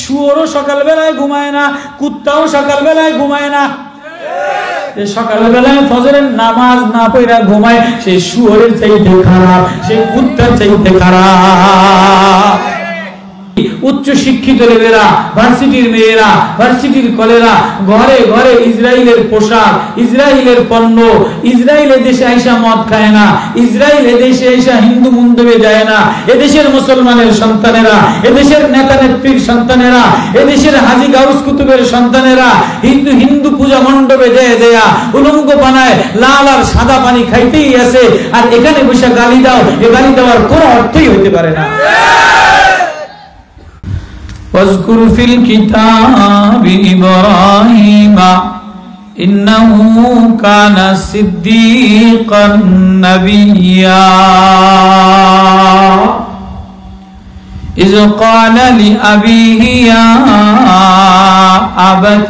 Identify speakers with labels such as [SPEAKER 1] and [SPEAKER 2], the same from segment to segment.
[SPEAKER 1] শুয়োরও সকালবেলায় ঘুমায় না, কুত্তাও সকালবেলায় ঘুমায় না। সকালবেলায় ফজরের নামাজ না পড়া ঘুমায়, সেই শুয়োরের চাইতে খারাপ, সেই কুত্তার চাইতে খারাপ। উচ্চ শিক্ষিত ছেলেরা, ভার্সিটির মেয়েরা, ভার্সিটির কলেরা ঘরে ঘরে ইসরায়েলের পোশাক, ইসরায়েলের পণ্য, ইসরায়েলের দেশে আইসা মদ খায় না, ইসরায়েলের দেশে আইসা হিন্দু মন্দিরে যায় না। এদেশের মুসলমানের সন্তানেরা, এদেশের নেতা নেত্রীর সন্তানেরা, এদেশের হাজী গাউস কুতুবের সন্তানেরা হিন্দু পূজা মণ্ডপে যায় দেয়া উলঙ্গ বানায়, লাল আর সাদা পানি খাইতেই আছে। আর এখানে বসে গালি দাও, এ গালি দেওয়ার কোনো অর্থই হতে পারে না। واذكر في الكتاب إبراهيم إنه كان صديقا نبيا إذ قال لأبيه يا أبت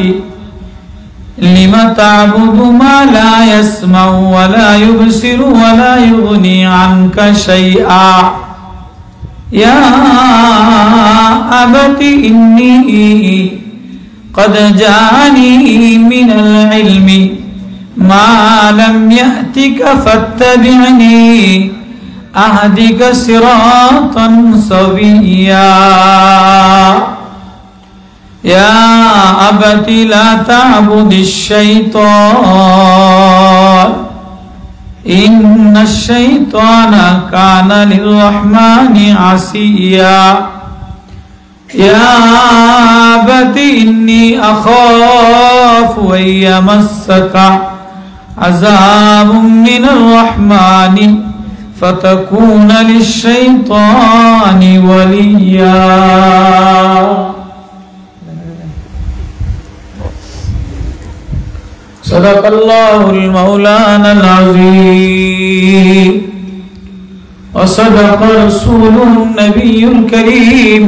[SPEAKER 1] لم تعبد ما لا يسمع ولا يبصر ولا يغني عنك شيئا يا أبت إني قد جاءني من العلم ما لم يأتك فاتبعني أهدك صراطا سويا يا أبت لا تعبد الشيطان إن الشيطان كان للرحمن عصيا يا أبت إني أخاف أن يمسك عذاب من الرحمن فتكون للشيطان وليا صدق الله المولانا العظيم وصدق رسوله النبي الكريم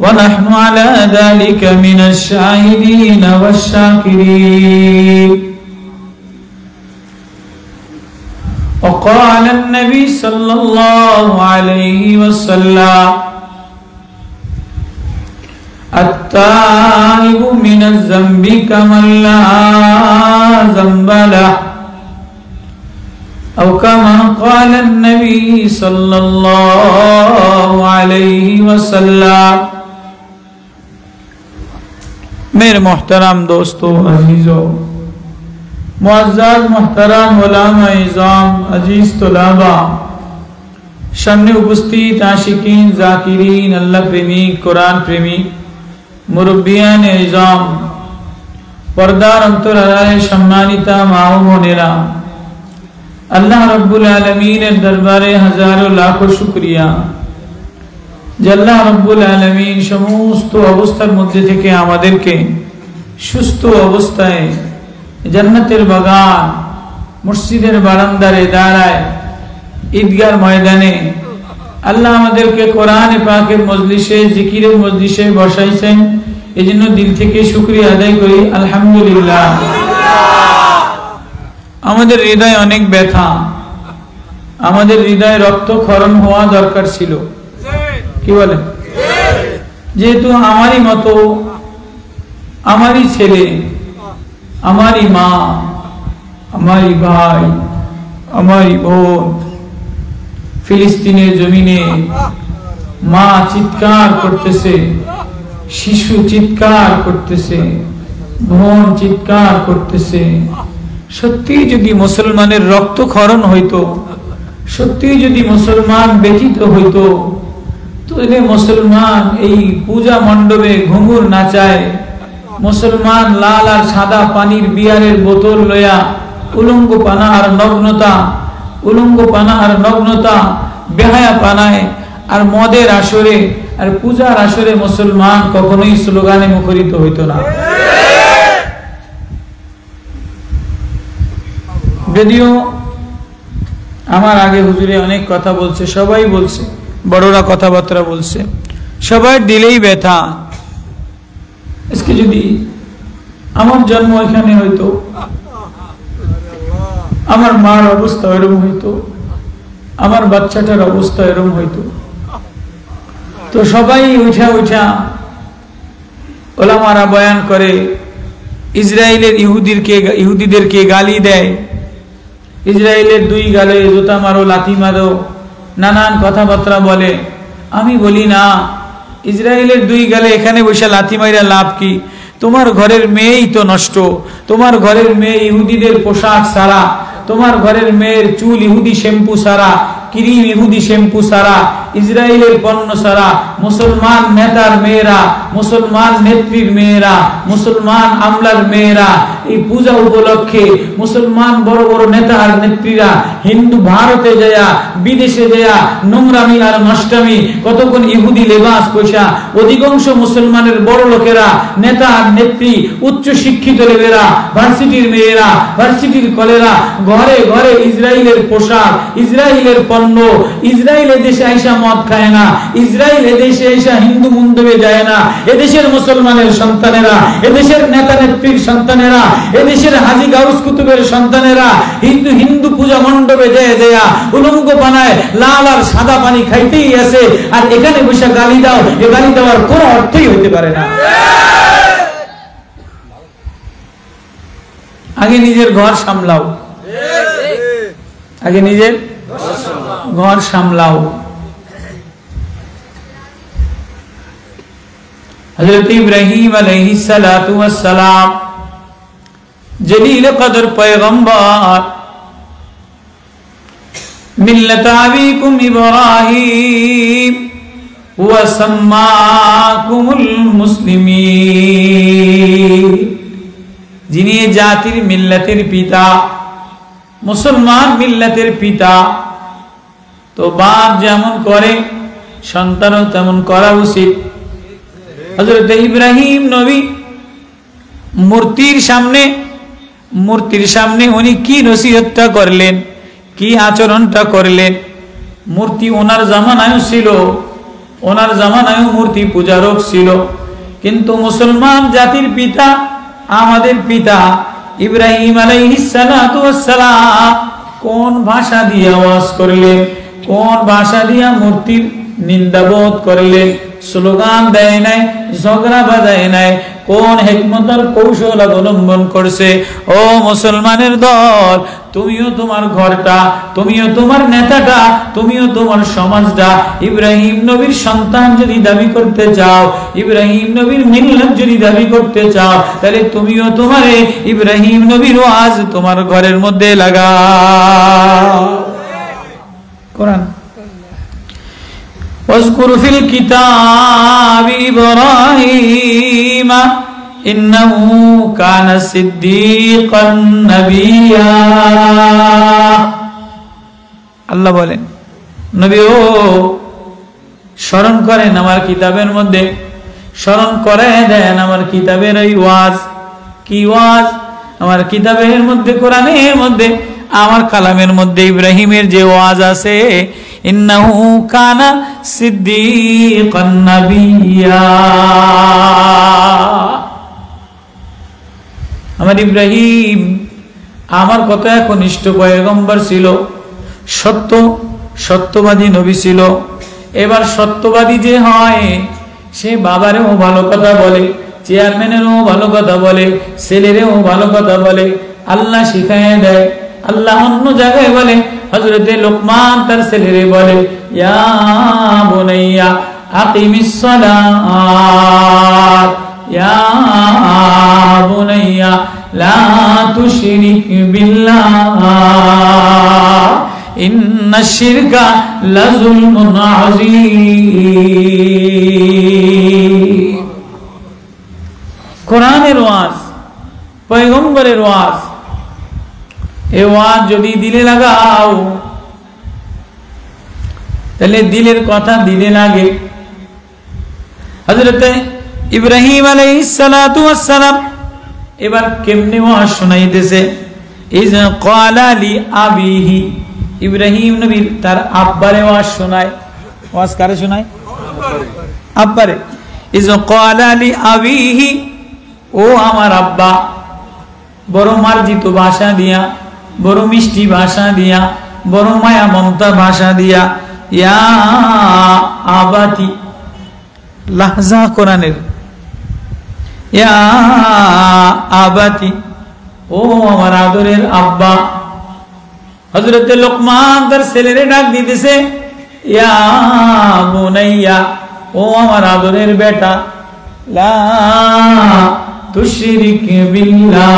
[SPEAKER 1] ونحن على ذلك من الشاهدين والشاكرين وقال النبي صلى الله عليه وسلم التائب من الذنب كمن لا ذنب له أو كما قال النبي صلى الله عليه وسلم मेरे मोहतरम दोस्तों, अजीजों, मुअज़्ज़ज़ मोहतरम उलमा इज़ाम, अजीज तुलाबा, सामने उपस्थित आशिकीन, जाकिरीन, अल्लाह प्रेमी, कुरान प्रेमी, मुरब्बियान इज़ाम, पर्दार अंतरालय सम्मानिता माओ बोनेरा, अल्लाह रब्बुल आलमीনের দরবারে হাজারো লাখো শুকরিয়া যে আল্লাহ রব্বুল আলামিন সমস্ত অবস্থার মধ্যে থেকে আমাদেরকে সুস্থ অবস্থায় জান্নাতের বাগান, মসজিদের বারান্দায় দাঁড়ায়, ঈদগার ময়দানে আল্লাহ আমাদেরকে কোরআনে পাকের মজলিসে, জিকিরের মজলিসে বসাইছেন। এজন্য দিল থেকে শুকরিয়া আদায় করি, আলহামদুলিল্লাহ। আমাদের হৃদয় অনেক ব্যথা, আমাদের হৃদয়ে রক্তক্ষরণ হওয়া দরকার ছিল, কি বলেন? যেহেতু আমারই মতো, আমারই ছেলে, আমারই মা, আমারই ভাই, আমারই বোন ফিলিস্তিনের জমিনে মা চিৎকার করতেছে, শিশু চিৎকার করতেছে, বোন চিৎকার করতেছে। সত্যি যদি মুসলমানের রক্তক্ষরণ হইতো, সত্যি যদি মুসলমান ব্যথিত হইতো, তাহলে মুসলমান এই পূজা মণ্ডপে ঘুঙুর নাচায়, মুসলমান লাল আর সাদা পানির বিয়ারের বোতল লইয়া উলঙ্গ পানা আর নগ্নতা, উলঙ্গ পানা আর নগ্নতা, বেহায়া পানায় আর মদের আসরে আর পূজার আসরে মুসলমান কখনোই স্লোগানে মুখরিত হইতো না। যদিও আমার আগে হুজুরে অনেক কথা বলছে, সবাই বলছে, বড়রা কথাবার্তা বলছে, সবার দিলেই ব্যথা। আজকে যদি আমার জন্ম এখানে হইতো, আমার মার অবস্থা এরকম হইতো, আমার বাচ্চাটার অবস্থা এরকম হইতো, তো সবাই উঠা উঠা ওলামারা বয়ান করে ইসরায়েলের ইহুদিদেরকে গালি দেয়, ইসরায়েলের দুই গালে জুতা মারো, লাথি মারো, নানান কথাবার্তা বলে। আমি বলি না, ইসরায়েলের দুই গালে এখানে বসে লাথি মাইরা লাভ কি? তোমার ঘরের মেয়েই তো নষ্ট, তোমার ঘরের মেয়ে ইহুদিদের পোশাক সারা, তোমার ঘরের মেয়ের চুল ইহুদি শ্যাম্পু সারা, ক্রিম ইহুদি শ্যাম্পু সারা, ইসরায়েলের পণ্য সারা। মুসলমান নেতার মেয়েরা, মুসলমান নেত্রীর মেয়েরা, মুসলমান আমলার মেয়েরা এই পূজা উপলক্ষে মুসলমান বড় বড় নেতা আর নেত্রীরা হিন্দু ভারতে যায়া, বিদেশে যায়া নোংরামি আর নষ্টামি, কতক্ষণ ইহুদি লেবাস পয়সা। অধিকাংশ মুসলমানের বড় লোকেরা, নেতা আর নেত্রী, উচ্চ শিক্ষিত লেবেরা, ভার্সিটির মেয়েরা, ভার্সিটির কলেরা ঘরে ঘরে ইসরায়েলের পোশাক, ইসরায়েলের পণ্য। ইসরায়েলের দেশে আইসা মদ খায় না, ইসরায়েল এদেশে আইসা হিন্দু মন্দিরে যায় না। এদেশের মুসলমানের সন্তানেরা, এদেশের নেতা নেত্রীর সন্তানেরা, এদেশের হাজী গাউস কুতুবের সন্তানেরা হিন্দু পূজা মণ্ডপে যায় যায় উলঙ্গ বানায়, লাল আর সাদা পানি খাইতেই আছে। আর এখানে বসে গালি দাও, এ গালি দেওয়ার কোনো অর্থই হতে পারে না। আগে নিজের ঘর সামলাও, আগে নিজের ঘর সামলাও। হযরত ইব্রাহিম আলাইহিস সালাতু ওয়াস সালাম জলিল কদর পয়গম্বর, মিল্লাত আবিকুম ইব্রাহিম ওয়া সাম্মাকুমুল মুসলিমিন, যিনি জাতির মিল্লাতের পিতা, মুসলমান মিল্লাতের পিতা। তো বাপ যেমন করে সন্তানও তেমন করা উচিত। হযরত ইব্রাহিম নবী মূর্তির সামনে উনি কি নসিহতটা করলেন, কি আচরণটা করলেন? মূর্তি ওনার জামানায় ছিল, ওনার জামানায় মূর্তি পূজারক ছিল, কিন্তু মুসলমান জাতির পিতা, আমাদের পিতা ইব্রাহিম আলাইহিস সালাতু ওয়াস সালাম কোন ভাষা দিয়ে আওয়াজ করলেন, কোন ভাষা দিয়ে মূর্তির নিন্দাবোধ করলেন? স্লোগান দেয় নাই, ঝগড়া বাজায় নাই, কোন হিকমতের কৌশল অবলম্বন করছে? ও মুসলমানের দল, তুমিও তোমার ঘরটা, তুমিও তোমার নেতাটা, তুমিও তোমার সমাজটা ইব্রাহিম নবীর সন্তান যদি দাবি করতে চাও, ইব্রাহিম নবীর মিল্লাত যদি দাবি করতে চাও, তাহলে তুমিও তোমার ইব্রাহিম নবীর ওয়াজ তোমার ঘরের মধ্যে লাগাও। কোরআন واذكر في الكتاب إبراهيم إنه كان صديقا نبيا। আল্লাহ বলেন, নবী ও স্মরণ করেন আমার কিতাবের মধ্যে, স্মরণ করে দেন আমার কিতাবের এই ওয়াজ। কি ওয়াজ? আমার কিতাবের মধ্যে, কোরআনের মধ্যে, আমার কালামের মধ্যে ইব্রাহিমের যে ওয়াজ আছে, ইন্নাহু কানা সিদ্দীকান নাবিয়্যা। আমার ইব্রাহিম আমার কত একনিষ্ঠ পয়গম্বর ছিল, সত্যবাদী নবী ছিল। এবার সত্যবাদী যে হয় সে বাবারেও ভালো কথা বলে, চেয়ারম্যানেরও ভালো কথা বলে, ছেলেরেও ভালো কথা বলে। আল্লাহ শিখায় দেয়। আল্লাহ অন্য জায়গায় বলে, হযরতে লোকমান তার ছেলেরে বলে, ইয়া বুনাইয়া আকিমিস সালাত, ইয়া বুনাইয়া লা তুশরিক বিল্লাহ ইন্নাশ শিরকা লাযুলমুন আযীম। কোরআনের ওয়াজ, পয়গম্বরের ওয়াজ, এই ওয়াজ যদি দিলে লাগাও তাহলে দিলের কথা দিলে লাগে। হযরতে ইব্রাহিম আলাইহিস সালাতু ওয়াস সালাম এবার কেমনে ওয়াজ শোনাইতেছে? ইযা ক্বালা লি আবিহি, ইব্রাহিম নবী তার আব্বারে ওয়াজ শোনায়। ওয়াজ কারে শোনায়? আব্বারে। ইযা ক্বালা লি আবিহি, ও আমার আব্বা, বড় মার্জিত ভাষা দিয়া, বড় মিষ্টি ভাষা দিয়া, বড় মায়া মমতা ভাষা দিয়া, ইয়া আবাতি, লাহজা কোরআনের, ইয়া আবাতি, ও আমার আদরের আব্বা। হযরত লোকমান তার ছেলেরে ডাক দিতেছে, ইয়া বুনাইয়া, ও আমার আদরের বেটা, লা তুশরিক বিল্লাহ।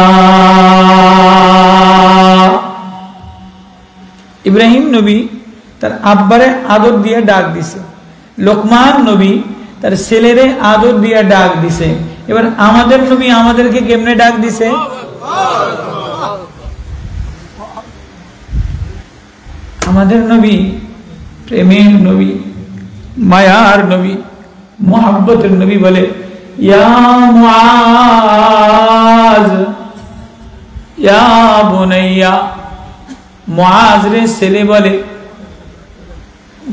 [SPEAKER 1] ইব্রাহিম নবী তার আব্বারে আদর দিয়ে ডাক দিছে, লোকমান নবী তার ছেলেরে আদর দিয়ে ডাক দিছে। এবার আমাদের নবী আমাদেরকে কেমনে ডাক দিছে? আমাদের নবী প্রেমের নবী, মায়ার নবী, মোহাব্বতের নবী বলে, ইয়া মুআজ, ইয়া বুনাইয়া। মুআজ রে ছেলে বলে,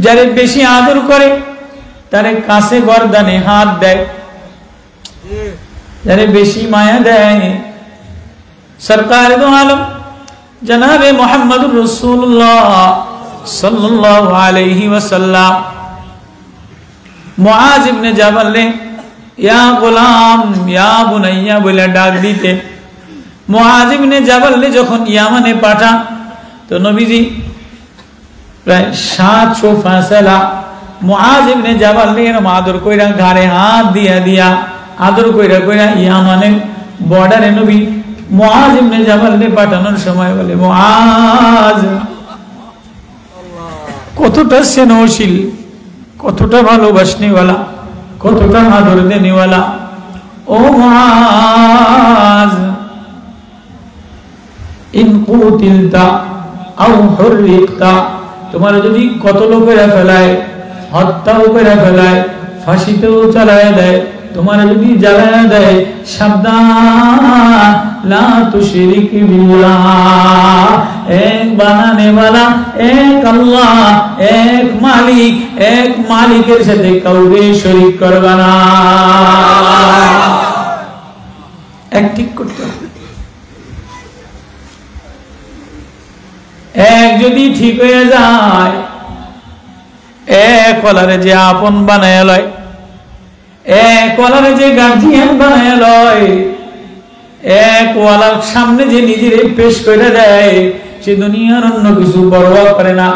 [SPEAKER 1] যারে বেশি আদর করে তারে কাছে গর্দানে হাত দেয়, যারে বেশি মায়া দেয়। সরকার দো আলম জনাবে মুহাম্মদুর রাসূলুল্লাহ সাল্লাল্লাহু আলাইহি ওয়াসাল্লাম মুআজ ইবনে জাবাল রে ইয়া গোলাম, ইয়া বুনাইয়া বলে ডাক দিতে। মুআজ ইবনে জাবাল রে যখন ইয়ামানে পাঠান, তো নবীজি প্রায় 700 ফাসলা মুআজ ইবনে জাবাল রে এরকম আদর কইরা ঘাড়ে হাত দিয়া দিয়া আদর কইরা কইরা ইয়ামানের বর্ডারে নবী মুআজ ইবনে জাবাল রে পাঠানোর সময় বলে, মুআজ কতটা স্নেহশীল, কতটা ভালোবাসনেওয়ালা, কতটা আদর দেনেওয়ালা। ও মুআজ, ইন কুতিলতা আও হুররিকতা, তোমার যদি কতল করে ফেলায়, হত্যাও করে ফেলায়, ফাঁসিতেও চালায় দেয়, তোমার যদি জ্বালায় দেয়, সাবধান, লা তুশরিক বিল্লাহ। এক বানানে ওয়ালা এক আল্লাহ, এক মালিক, এক মালিকের সাথে কাউকে শরীক করবা না। এক ঠিক করতে হবে। এক যদি ঠিক হয়ে যায়, এক ওয়ালারে যে আপন বানায় লয়, এক ওয়ালারে যে গার্জিয়ান বানায় লয়, এক ওয়ালার সামনে যে নিজের পেশ করে দেয়, সে দুনিয়ার অন্য কিছু পরোয়া করে না,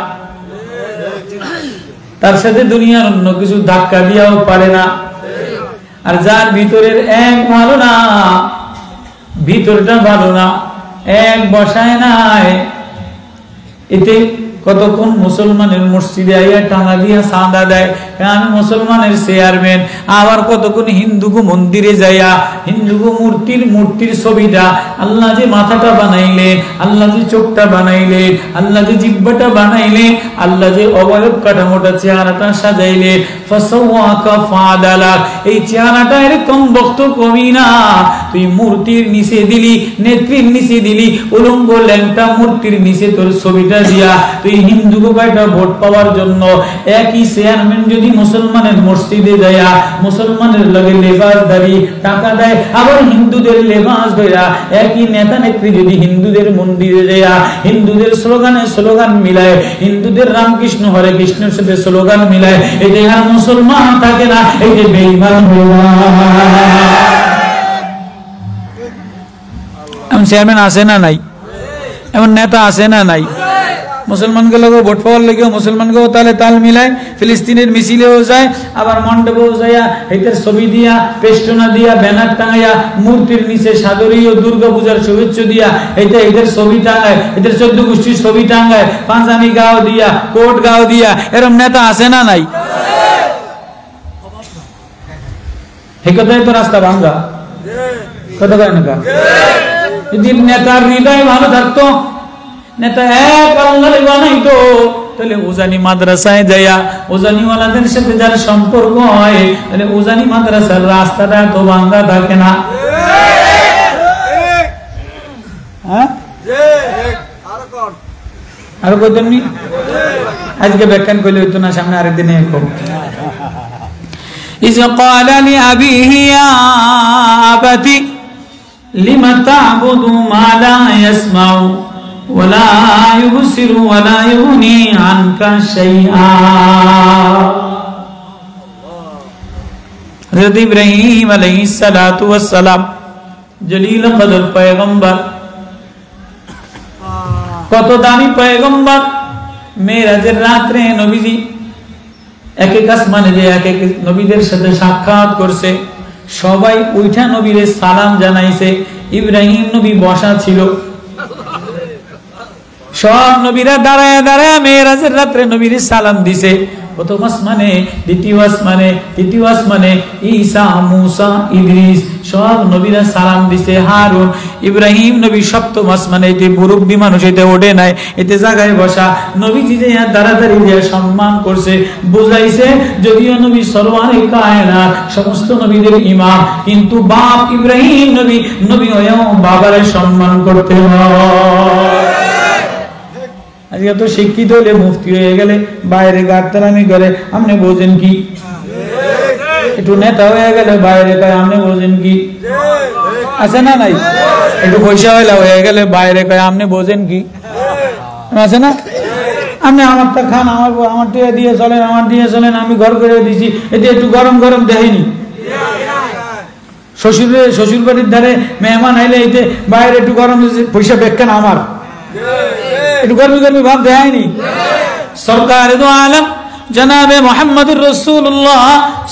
[SPEAKER 1] তার সাথে দুনিয়ার অন্য কিছু ধাক্কা দিয়াও পারে না। আর যার ভিতরের এক ভালো না, ভিতরটা ভালো না, এক বসায় নাই, এতে কতক্ষণ মুসলমানের মসজিদে আইয়া টানা দিয়া চাঁদা দেয়, আমি মুসলমানের চেয়ারম্যান। আবার কতক্ষণ হিন্দুগো মন্দিরে যাইয়া হিন্দুগো মূর্তির ছবিটা, আল্লাহ যে মাথাটা বানাইলে, আল্লাহ যে চোখটা বানাইলে, আল্লাহ যে জিহ্বাটা বানাইলে, আল্লাহ যে অবয়ব কাঠামোটা চেহারাটা সাজাইলে, ফাসাওয়াকা ফাদালাক, এই চেহারাটা এরকম বক্ত কমি না, তুই মূর্তির নিচে দিলি, নেত্রীর নিচে দিলি, উলঙ্গ ল্যাংটা মূর্তির নিচে তোর ছবিটা দিয়া তুই হিন্দুকে কয়টা ভোট পাওয়ার জন্য। একই চেয়ারম্যান যদি মুসলমানের মসজিদে যায়া মুসলমানের লগে লেবাসদারি টাকা দেয়, আবার হিন্দুদের লেবাস ধরা, একই নেতা নেত্রী যদি হিন্দুদের মন্দিরে যায়া হিন্দুদের স্লোগান মিলায়, হিন্দুদের রামকৃষ্ণ হরে কৃষ্ণের সাথে স্লোগান মিলায়, এতে আর মুসলমান থাকে না, এই যে বেঈমান হয়ে এমন চেয়ারম্যান আছে না নাই? এমন নেতা আছে না নাই? মুসলমানকে লোক ভোট পাওয়ার লেগেও মুসলমানকেও তালে তাল মিলায়, ফিলিস্তিনের মিছিলেও যায়, আবার মণ্ডপেও যাইয়া এদের ছবি দিয়া, পেস্টনা দিয়া, ব্যানার টাঙাইয়া, মূর্তির নিচে সাদরীয় দুর্গা পূজার শুভেচ্ছা দিয়া এটা এদের ছবি টাঙায়, এদের 14 গোষ্ঠীর ছবি টাঙায়, পাঞ্জাবি গাও দিয়া, কোট গাও দিয়া। এরকম নেতা আছে না নাই? এই কথাই তো রাস্তা ভাঙ্গা কথা কয় না। যদি নেতার হৃদয় ভালো থাকতো, নেতা এক আল্লাহরে বানাইতো, তাহলে উজানি মাদ্রাসায় যাইয়া উজানিওয়ালাদের সাথে যার সম্পর্ক হয়, তাহলে উজানি মাদ্রাসার রাস্তাটা তো ভাঙ্গা থাকে না। আরো কইতেননি, আজকে ব্যাখ্যান করলে হইতো না, সামনে আরেকদিনে করব। ইজ ক্বালা লিআবিহি ইয়া আবাতি লিমা তা'বুদু মা লা ইয়াসমাউ ওয়ালা ইউবসিরু ওয়ালা ইউগনি আনকা শাইআ। হযরত ইব্রাহিম আলাইহিস সালাতু ওয়াস সালাম জলিল কদর পয়গম্বর, কত দামি পয়গম্বর। মেরাজের রাতে নবীজি এক এক আসমানে যে এক এক নবীদের সাথে সাক্ষাৎ করছে, সবাই উঠা নবীরে সালাম জানাইছে। ইব্রাহিম নবী বসা ছিল, সব নবীরা দাঁড়ায় দাঁড়ায় মেরাজের রাতে নবীরে সালাম দিছে। প্রথম আসমানে, দ্বিতীয় আসমানে, তৃতীয় আসমানে ঈসা, মুসা, ইদ্রিস সব নবীরা সালাম দিছে। হারুন, ইব্রাহিম নবী সপ্তম আসমানে, এতে মুরব্বী মানুষ এতে ওঠে নাই, এতে জায়গায় বসা। নবীজি যে দাঁড়াদাঁড়ি দিয়ে সম্মান করছে, বুঝাইছে যদিও নবী সরওয়ারে কায়নাত, সমস্ত নবীদের ইমাম, কিন্তু বাপ ইব্রাহিম নবী, নবী হয়েও বাবারে সম্মান করতে হয়। আজকে তো শিক্ষিত হলে, মুফতি হয়ে গেলে বাইরে গাড়তারামি করে, আপনি বোঝেন কি? একটু নেতা হয়ে গেলে বাইরে কয় আপনি বোঝেন কি? আছে না নাই? একটু পয়সা হয়ে গেলে বাইরে কয় আপনি বোঝেন কি? আছে না? আপনি আমারটা খান, আমার টিয়া দিয়ে চলেন, আমার দিয়ে চলেন, আমি ঘর করে দিছি, এতে একটু গরম গরম দেখেনি। শ্বশুর বাড়ির ধারে মেহমান আইলে এতে বাইরে একটু গরম পয়সা বেকেন আমার, একটু গরমি গরমি ভাব দেয়নি। সরকার দো আলম জনাবে মুহাম্মদুর রাসূলুল্লাহ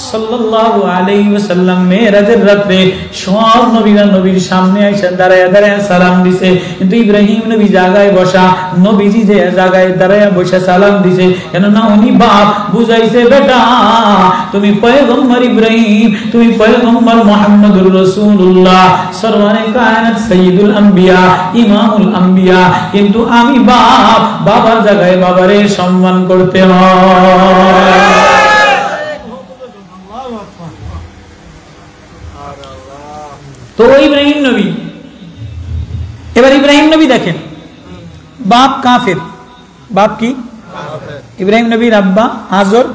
[SPEAKER 1] সাল্লাল্লাহু আলাইহি ওয়াসাল্লাম মেরাজের রাতে সব নবীরা নবীর সামনে এসে দাঁড়ায় দাঁড়ায় সালাম দিছে, কিন্তু ইব্রাহিম নবী জায়গায় বসা, নবীজি যে জায়গায় দাঁড়ায় বসে সালাম দিছে, কেননা উনি বাপ বুঝাইছে, বেটা তুমি পয়গম্বর ইব্রাহিম, তুমি পয়গম্বর মুহাম্মদুর রাসূলুল্লাহ সরওয়ারে কায়নাত সাইয়্যিদুল আম্বিয়া ইমামুল আম্বিয়া, কিন্তু আমি বাপ, বাবার জায়গায় বাবারে সম্মান করতে হয়। তো ইব্রাহিম নবী, এবার ইব্রাহিম নবী দেখেন, বাপ কাফের, বাপ কি? ইব্রাহিম নবীর আব্বা আজর,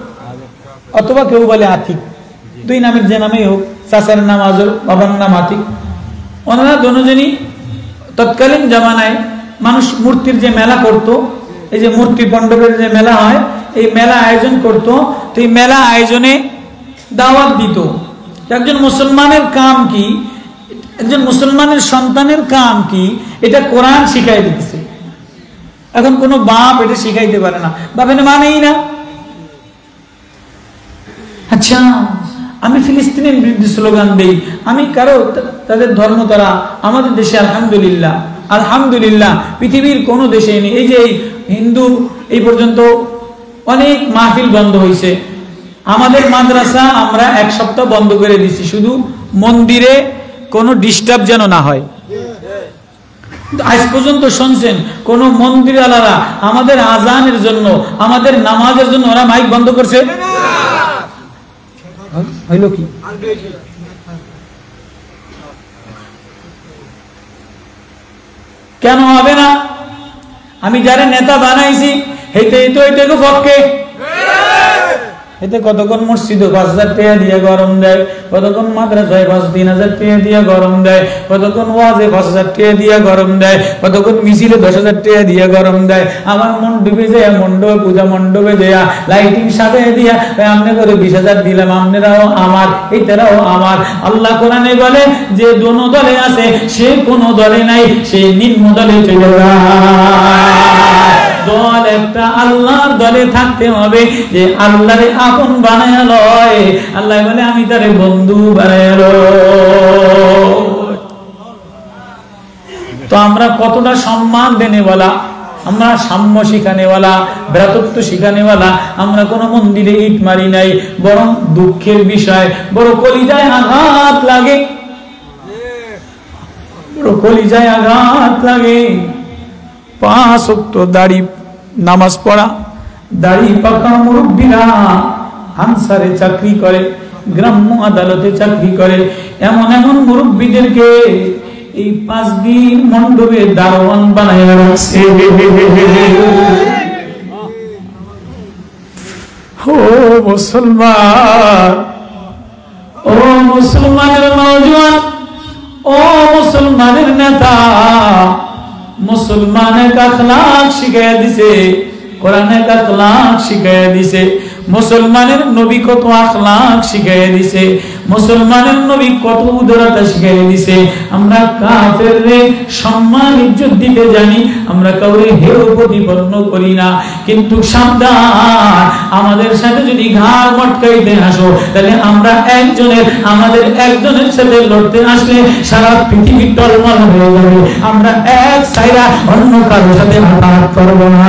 [SPEAKER 1] অথবা কেউ বলে আতিক, দুই নামের যে নামেই হোক, চাচার নাম আজর, বাবার নাম আতিক। ওনারা দুজনই তৎকালীন জামানায় মানুষ মূর্তির যে মেলা করত, এই যে মূর্তি পণ্ডবের যে মেলা হয়, এই মেলা আয়োজন করত। তো এই মেলা আয়োজনে দাওয়াত দিত। একজন মুসলমানের কাম কি, একজন মুসলমানের সন্তানের কাম কি, এটা কোরআন শিখাই দিতেছে। এখন কোন বাপ এটা শিখাইতে পারে না, বাপ এটা মানেই না। আচ্ছা, আমি ফিলিস্তিনের বিরুদ্ধে স্লোগান দেই, আমি কারো তাদের ধর্ম তারা, আমাদের দেশে আলহামদুলিল্লাহ, আলহামদুলিল্লাহ পৃথিবীর কোন দেশে নেই। এই যে হিন্দু এই পর্যন্ত অনেক মাহফিল বন্ধ হয়েছে, আমাদের মাদ্রাসা আমরা এক সপ্তাহ বন্ধ করে দিছি, শুধু মন্দিরে কোনো ডিস্টার্ব যেন না হয়। আজ পর্যন্ত শুনছেন কোন মন্দিরওয়ালারা আমাদের আজানের জন্য, আমাদের নামাজের জন্য ওরা মাইক বন্ধ করছে? হইল কি? কেন হবে না? আমি যারা নেতা বানাইছি হেতে এইটাকে পক্ষে, এতে কতক্ষণ মসজিদে ৫,০০০ টাকা দিয়ে গরম দেয়, কতক্ষণ মাদ্রাসায় ৩,০০০ টাকা দিয়ে গরম দেয়, কতক্ষণ ওয়াজে ৫,০০০ টাকা দিয়ে গরম দেয়, কতক্ষণ মিছিলে ১০,০০০ টাকা দিয়ে গরম দেয়। আমার মণ্ডপে যায়, মণ্ডপ পূজা মণ্ডপে দেয়া লাইটিং সাজায় দিয়া আমনে করে ২০,০০০ দিলাম, আমনেরাও আমার, এইটারাও আমার। আল্লাহ কোরআনে বলে যে দোনো দলে আছে, সে কোন দলে নাই, সে নিম্ন দলে চলে যায়। দল একটা আল্লাহর দলে থাকতে হবে, যে আল্লাহরে আপন বানায় লয়, আল্লাহ বলে আমি তারে বন্ধু বানায় লয়। তো আমরা কতটা সম্মান দেনেওয়ালা, আমরা সাম্য শিখানেওয়ালা, ভ্রাতৃত্ব শিখানেওয়ালা। আমরা কোন মন্দিরে ইট মারি নাই, বরং দুঃখের বিষয়, বড় কলিজায় আঘাত লাগে, বড় কলিজায় আঘাত লাগে। ৫ ওয়াক্ত দাড়ি নামাজ পড়া, দাড়ি পাকা মুরব্বীরা আনসারে চাকরি করে, গ্রাম্য আদালতে চাকরি করে, এমন এমন মুরব্বীদেরকে এই ৫ দিন মণ্ডপে দারোয়ান বানায় রাখছে। ও মুসলমান, ও মুসলমানের নওজোয়ান, ও মুসলমানের নেতা, মুসলমানের আখলাক শিখাইয়া দিছে, কোরআনের আখলাক শিখাইয়া দিছে, মুসলমানের নবী কত আখলাক শিখাইয়া দিছে। মুসলমানের নবী কত উদারতা শিখিয়ে দিয়েছে। আমরা কাফেররে সম্মান ইজ্জত দিতে জানি, আমরা কাউরে হেয় প্রতিপন্ন করি না। কিন্তু সাবধান, আমাদের সাথে যদি ঘাড় মটকাইতে আসো তাহলে আমরা আমাদের একজনের সাথে লড়তে আসলে সারা পৃথিবী টলমল হয়ে যাবে। আমরা এক সাইরা অন্য কারোর সাথে আঘাত করব না।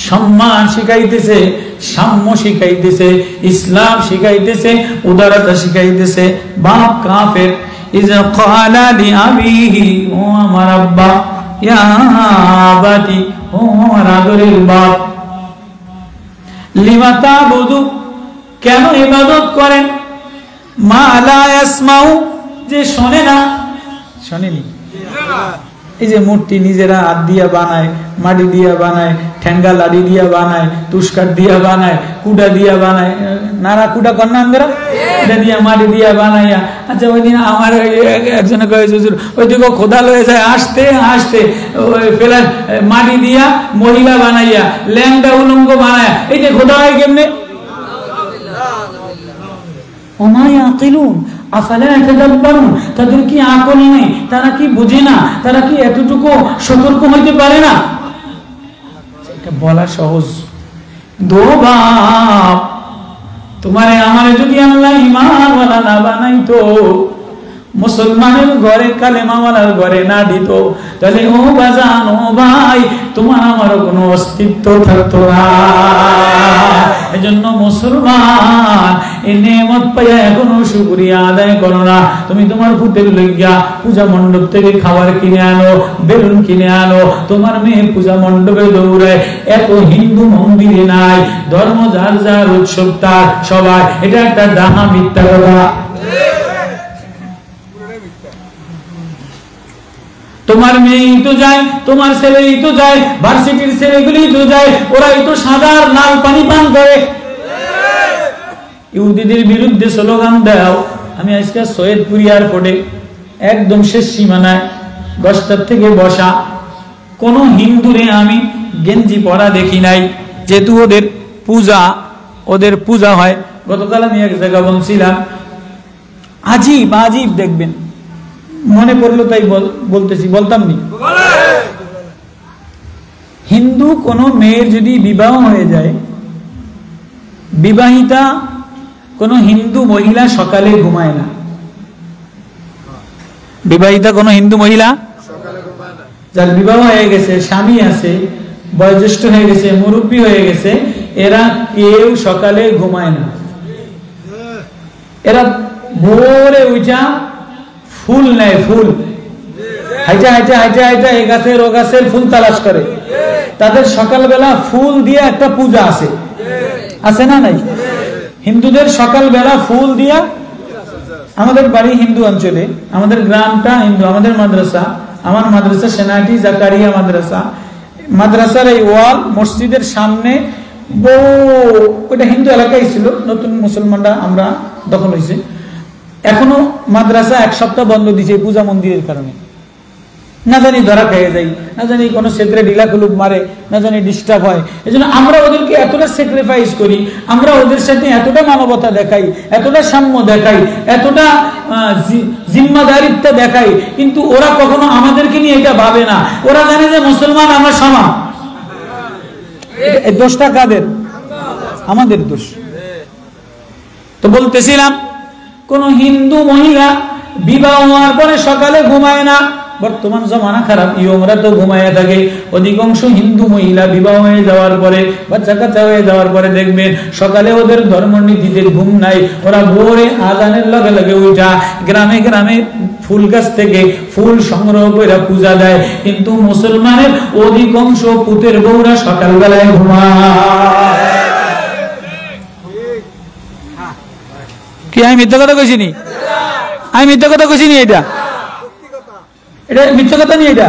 [SPEAKER 1] সম্মান শিখাইতেছে, সাম্য শিখাইতেছে, ইসলাম শিখাইতেছে, উদারতা শিখাইতেছে। বাপ কাফের, ইযা ক্বালা লিআবিহি, ও আমার আব্বা, ইয়া আবাতি, ও আমার আদরের বাপ, লিমা তা'বুদু, কেন ইবাদত করেন, মা লা ইয়াসমাউ, যে শোনে না, শোনেনি। এই যে মূর্তি নিজেরা হাত দিয়া বানায়, মাটি দিয়া বানায়, ঠেঙ্গা লাড়ি দিয়া বানায়, তুষকার দিয়া বানায়, কুড়া দিয়া বানায়, নারা কুড়া কর না আমরা, এটা দিয়া মাটি দিয়া বানাইয়া। আচ্ছা ওই দিন আমার একজনে কয়ে হুজুর ওইদিকে খোদা লয়ে যায় আসতে আসতে ফেলার মাটি দিয়া মহিলা বানাইয়া, ল্যাংটা উলঙ্গ বানায়, এই যে খোদা হয় কেমনে? তাদের কি আকল নেই? তারা কি বুঝে না? তারা কি এতটুকু সতর্ক হইতে পারে না? এটা বলা সহজ। দো বাপ, তোমারে আমারে যদি আল্লাহ ঈমানওয়ালা না বানাইতো, মুসলমানের ঘরে কালেমাওয়ালার ঘরে না দিত, তাহলে ও বাজান, ও ভাই, তোমার আমারও কোনো অস্তিত্ব থাকতো না। এজন্য মুসলমান এই নেয়ামত পাইয়া এখনো শুকরিয়া আদায় করো না। তুমি তোমার পুতের লইয়া পূজা মণ্ডপ থেকে খাবার কিনে আনো, বেলুন কিনে আনো, তোমার মেয়ে পূজা মণ্ডপে দৌড়ায়। এত হিন্দু মন্দিরে নাই, ধর্ম যার যার, উৎসব তার সবার, এটা একটা ডাহা মিথ্যা কথা। তোমার মেয়েই তো যায়, তোমার ছেলেই তো যায়, ভার্সিটির ছেলেগুলি তো যায়, ওরাই তো সাদার লাল পানি পান করে। ইহুদিদের বিরুদ্ধে স্লোগান দাও। আমি আজকে সৈয়দপুর এয়ারপোর্টে একদম শেষ সীমানায় 10টার থেকে বসা, কোন হিন্দুরে আমি গেঞ্জি পরা দেখি নাই, যেহেতু ওদের পূজা হয়। গতকাল আমি এক জায়গা বলছিলাম, আজীব আজীব দেখবেন, মনে পড়লো তাই বলতেছি, বলতাম নি। হিন্দু কোন মেয়ের যদি বিবাহ হয়ে যায়, বিবাহিতা কোন হিন্দু মহিলা সকালে ঘুমায় না। বিবাহিতা কোন হিন্দু মহিলা যার বিবাহ হয়ে গেছে, স্বামী আছে, বয়োজ্যেষ্ঠ হয়ে গেছে, মুরব্বী হয়ে গেছে, এরা কেউ সকালে ঘুমায় না। এরা ভোরে উঠা ফুল নেয়, ফুল হাইটা হাইটা হাইটা হাইটা এই গাছের ও গাছের ফুল তালাশ করে। তাদের সকালবেলা ফুল দিয়ে একটা পূজা আছে না নাই? হিন্দুদের সকালবেলা ফুল দিয়া, আমাদের বাড়ি হিন্দু অঞ্চলে, আমাদের গ্রামটা হিন্দু, আমাদের মাদ্রাসা, আমার মাদ্রাসা সেনাটি জাকারিয়া মাদ্রাসা, মাদ্রাসার এই ওয়াল মসজিদের সামনে ওইটা হিন্দু এলাকায় ছিল, নতুন মুসলমানরা আমরা দখল হয়েছে। এখনো মাদ্রাসা 1 সপ্তাহ বন্ধ দিয়েছে পূজা মন্দিরের কারণে। না জানি ধরা খেয়ে যাই, না জানি কোনো ক্ষেত্রে ঢিলা খুলুপ মারে, না জানি ডিস্টার্ব হয়। এই জন্য আমরা ওদেরকে এতটা স্যাক্রিফাইস করি, আমরা ওদের সাথে এতটা মানবতা দেখাই, এতটা সাম্য দেখাই, এতটা জিম্মাদারিত্ব দেখাই, কিন্তু ওরা কখনো আমাদেরকে নিয়ে এটা ভাবে না। ওরা জানে যে মুসলমান আমরা সমান। এই দোষটা কাদের? আমাদের দোষ। তো বলতেছিলাম, কোন হিন্দু মহিলা বিবাহ হওয়ার পরে সকালে ঘুমায় না। বর্তমান জমানা খারাপ, ইয়ংরা তো ঘুমায় থাকে। অধিকাংশ হিন্দু মহিলা বিবাহ হয়ে যাওয়ার পরে, বাচ্চা কাচ্চা হয়ে যাওয়ার পরে দেখবেন সকালে ওদের ধর্মনীতিদের ঘুম নাই। ওরা ভোরে আজানের লগে লগে উঠা গ্রামে গ্রামে ফুল গাছ থেকে ফুল সংগ্রহ করে পূজা দেয়। কিন্তু মুসলমানের অধিকাংশ পুতের বউরা সকালবেলায় ঘুমায়। কি আমি মিথ্যা কথা কইছি নি? আমি মিথ্যা কথা কইছি নি? এটা মিথ্যা কথা নি? এটা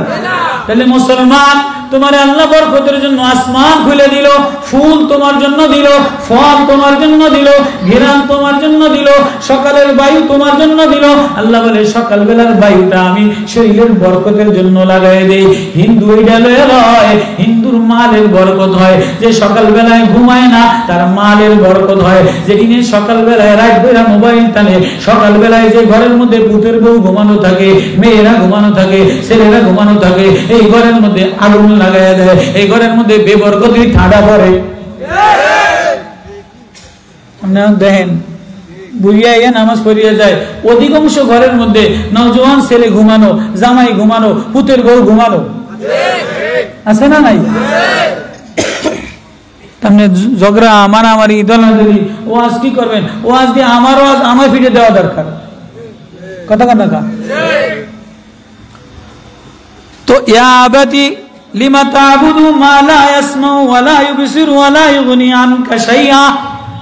[SPEAKER 1] তাহলে মুসলমান, তোমার আল্লাহ বরকতের জন্য আসমান খুলে দিল, ফুল তোমার জন্য দিল, ফল তোমার জন্য দিল, ঘেরান তোমার জন্য দিল, সকালের বায়ু তোমার জন্য দিল। আল্লাহ বলে সকাল বেলার বায়ুটা আমি শরীরের বরকতের জন্য লাগাই দেই। হিন্দু এটা লয়, হিন্দুর মালের বরকত হয়। যে সকাল বেলায় ঘুমায় না তার মালের বরকত হয়। যেদিনে সকাল বেলায় রাত বেলা মোবাইল টানে, সকাল বেলায় যে ঘরের মধ্যে পুতের বউ ঘুমানো থাকে, মেয়েরা ঘুমানো থাকে, ছেলেরা ঘুমানো থাকে, এই ঘরের মধ্যে আগুন লাগাইয়া দেয়, এই ঘরের মধ্যে বেবরকতি ঠাডা পড়ে। দেখেন বুঝিয়া নামাজ পড়িয়া যায়, অধিকাংশ ঘরের মধ্যে নওজোয়ান ছেলে ঘুমানো, জামাই ঘুমানো, পুতের বউ ঘুমানো, আছে না নাই? তাহলে ঝগড়া মারামারি দলাদলি, ওয়াজ কি করবেন? ওয়াজ দিয়ে আমার ওয়াজ আমার ফিরে দেওয়া দরকার, কথা কথা। তো ইয়া আবাতি লিমা তা'বুদু মা লা ইয়াসমাউ ওয়া লা ইউবসিরু ওয়া লা ইউগনি আনকা শাইআ।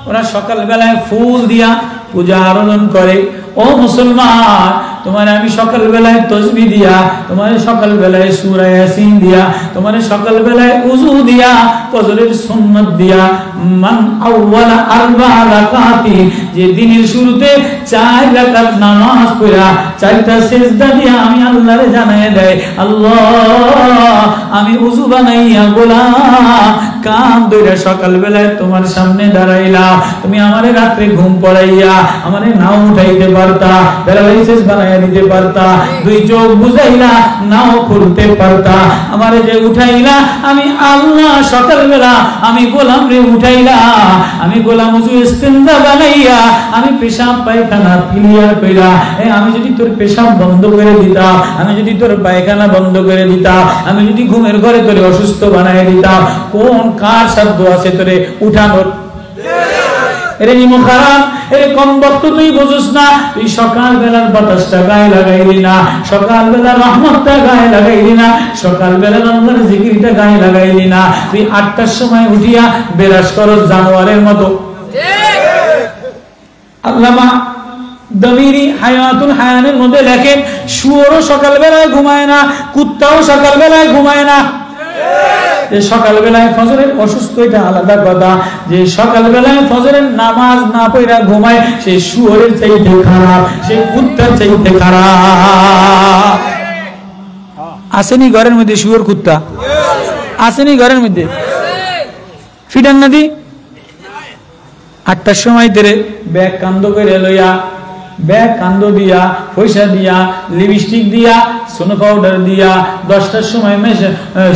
[SPEAKER 1] ওরা সকাল বেলায় ফুল দিয়া পূজা আরাধনা করে। ও মুসলমান, তোমার আমি সকাল বেলায় তাসবিহ দিয়া, তোমার সকাল বেলায় সূরা ইয়াসিন দিয়া, তোমার সকাল বেলায় ওযু দিয়া, ফজরের সুন্নাত দিয়া, মান আউয়ালা আরবা রাকাতি, যে দিনের শুরুতে 4 রাকাত নামাজ পড়া 4টা সিজদা দিয়া আমি আল্লাহরে জানায় দেয়, আল্লাহ আমি ওযু বানাইয়া গোলাম কান ধরে সকাল বেলায় তোমার সামনে দাঁড়াইলাম। তুমি আমারে রাতে ঘুম পড়াইয়া আমারে নাও উঠাইতে পারতা, বেলায় শেষ বানাইয়া দিতে পারতা, 2 চোখ বুঝাইলা নাও খুলতে পারতা, আমারে যে উঠাইলা আমি আল্লাহ সকাল বেলা আমি গোলাম রে উঠাইলা, আমি গোলাম ওযু ইস্তেনজা বানাইয়া আমি পেশাব পায়খানা ক্লিয়ার কইরা, আমি যদি তোর পেশাব বন্ধ করে দিতাম, আমি যদি তোর পায়খানা বন্ধ করে দিতাম, আমি যদি ঘুমের ঘরে তোরে অসুস্থ বানাই দিতাম, কোন কার শব্দ আছে তোরে উঠানোর? এরে নিমো খারাপ, এরে কম বক্ত তুই বুঝুস না। তুই সকাল বেলার বাতাসটা গায়ে লাগাইলি না, সকাল বেলার রহমতটা গায়ে লাগাইলি না, সকাল বেলার আল্লাহর জিকিরটা গায়ে লাগাইলি না। তুই 8টার সময় উঠিয়া বেরাস করস জানোয়ারের মতো। আল্লামা দমিরি হায়াতুল হায়ানের মধ্যে লেখেন, শুয়োরও সকাল বেলায় ঘুমায় না, কুত্তাও সকাল বেলায় ঘুমায় না। যে সকাল বেলায় ফজরের অসুস্থ, এটা আলাদা কথা। যে সকাল বেলায় ফজরের নামাজ না পড়া ঘুমায়, সে শুয়োরের চাইতে খারাপ, সে কুত্তার চাইতে খারাপ। আসেনি ঘরের মধ্যে শুয়োর কুত্তা? আসেনি ঘরের মধ্যে? ফিডান নদী 8টার সময় ধরে ব্যাগ কান্দ করে লইয়া, ব্যাগ কান্দ দিয়া, পয়সা দিয়া, লিপস্টিক দিয়া, সোনো পাউডার দিয়া, 10টার সময়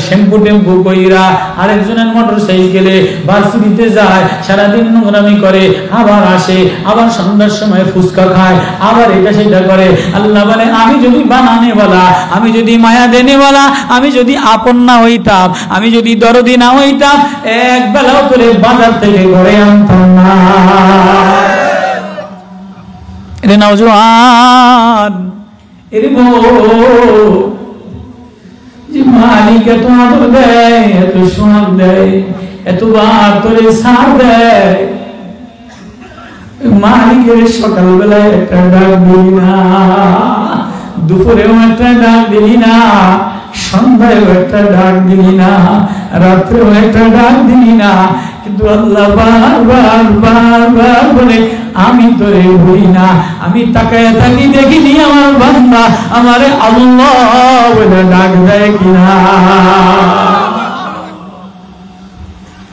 [SPEAKER 1] শ্যাম্পু টেম্পু কইরা আরেকজনের মোটর সাইকেলে ভার্সিটিতে যায়, সারাদিন নোংরামি করে, আবার আসে, আবার সন্ধ্যার সময় ফুচকা খায়, আবার এটা সেটা করে। আল্লাহ বলে আমি যদি বানানে বলা, আমি যদি মায়া দেনে বলা, আমি যদি আপন না হইতাম, আমি যদি দরদি না হইতাম, এক বেলাও করে বাজার থেকে ঘরে আনতাম না। এরে নওজোয়ান, এরে যে মালিক এত আদর দেয়, এত সোহাগ দেয়, এতবার তোরে সার দেয়, মালিকের সকালবেলায় একটা ডাক দিলি না, দুপুরেও একটা ডাক দিলি না, সন্ধ্যায়ও একটা ডাক দিলি না, রাত্রেও একটা ডাক দিলি না। কিন্তু আল্লাহ বারবার বারবার বলে আমি তোরে ভুলি না। আমি তাকায় থাকি, দেখিনি আমার বান্দা আমারে আল্লাহ বলে ডাক দেয় কিনা।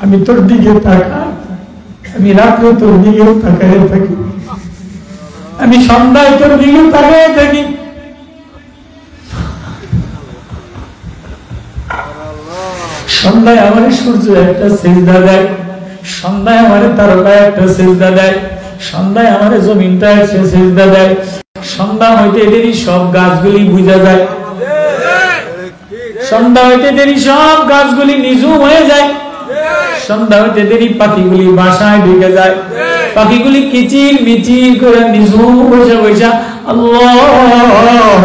[SPEAKER 1] আমি তোর দিকে তাকাই, আমি রাত্রে তোর দিকে তাকায় থাকি, আমি সন্ধ্যায় তোর দিকে তাকায় থাকি। সন্ধ্যায় আমার সূর্য একটা সিজদা দেয়, সন্ধ্যায় আমার তারকা একটা সিজদা দেয়, সন্ধ্যায় আমার জমিনটা একটা সিজদা দেয়। সন্ধ্যা হইতে দেরি সব গাছগুলি বুঝা যায়, সন্ধ্যা হইতে দেরি সব গাছগুলি নিঝুম হয়ে যায়, সন্ধ্যা হইতে দেরি পাখিগুলি বাসায় ঢুকে যায়, পাখিগুলি কিচির মিচির করে নিঝুম বসে বসে আল্লাহ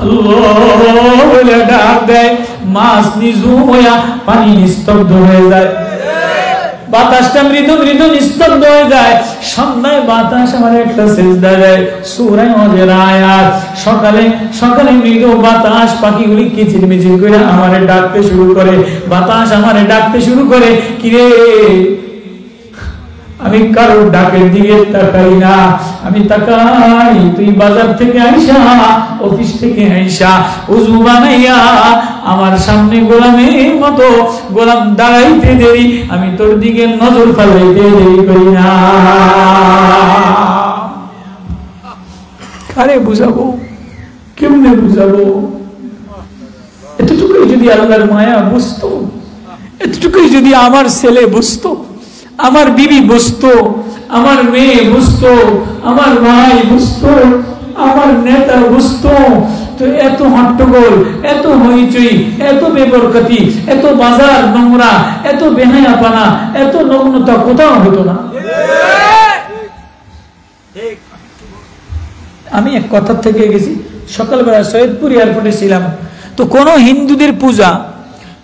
[SPEAKER 1] আল্লাহ বলে ডাক দেয়। মাছ নিঝুম হইয়া পানি নিস্তব্ধ হয়ে যায়, বাতাসটা মৃদু মৃদু নিস্তব্ধ হয়ে যায়। সন্ধ্যা সন্ধ্যায় বাতাস আমার একটা সিজদা দেয়, সূরা হজের আয়াত। সকালে সকালে মৃদু বাতাস পাখিগুলি কিচিরমিচির করে আমারে ডাকতে শুরু করে, বাতাস আমারে ডাকতে শুরু করে, কিরে আমি কারোর ডাকের দিকে তাকাই না, আমি তাকাই তুই বাজার থেকে আইসা, অফিস থেকে আইসা, উযু বানাইয়া আমার সামনে গোলামের মতো গোলাম দাঁড়াইতে দেরি, আমি তোর দিকে নজর ফেলাইতে দেরি করি না। কারে বুঝাবো, কেমনে বুঝাবো? এতটুকুই যদি আল্লাহর মায়া বুঝতো, এতটুকুই যদি আমার ছেলে বুঝতো, আমার বিবি বুঝতো, আমার মেয়ে বুঝতো, আমার ভাই বুঝতো, আমার নেতা বুঝতো, তো এত হট্টগোল, এত হইচই, এত বেবরকতি, এত বাজার নোংরা, এত বেহায়াপানা, এত নগ্নতা কোথাও হতো না। আমি এক কথা থেকে গেছি, সকালবেলা সৈয়দপুর এয়ারপোর্টে ছিলাম, তো কোন হিন্দুদের পূজা,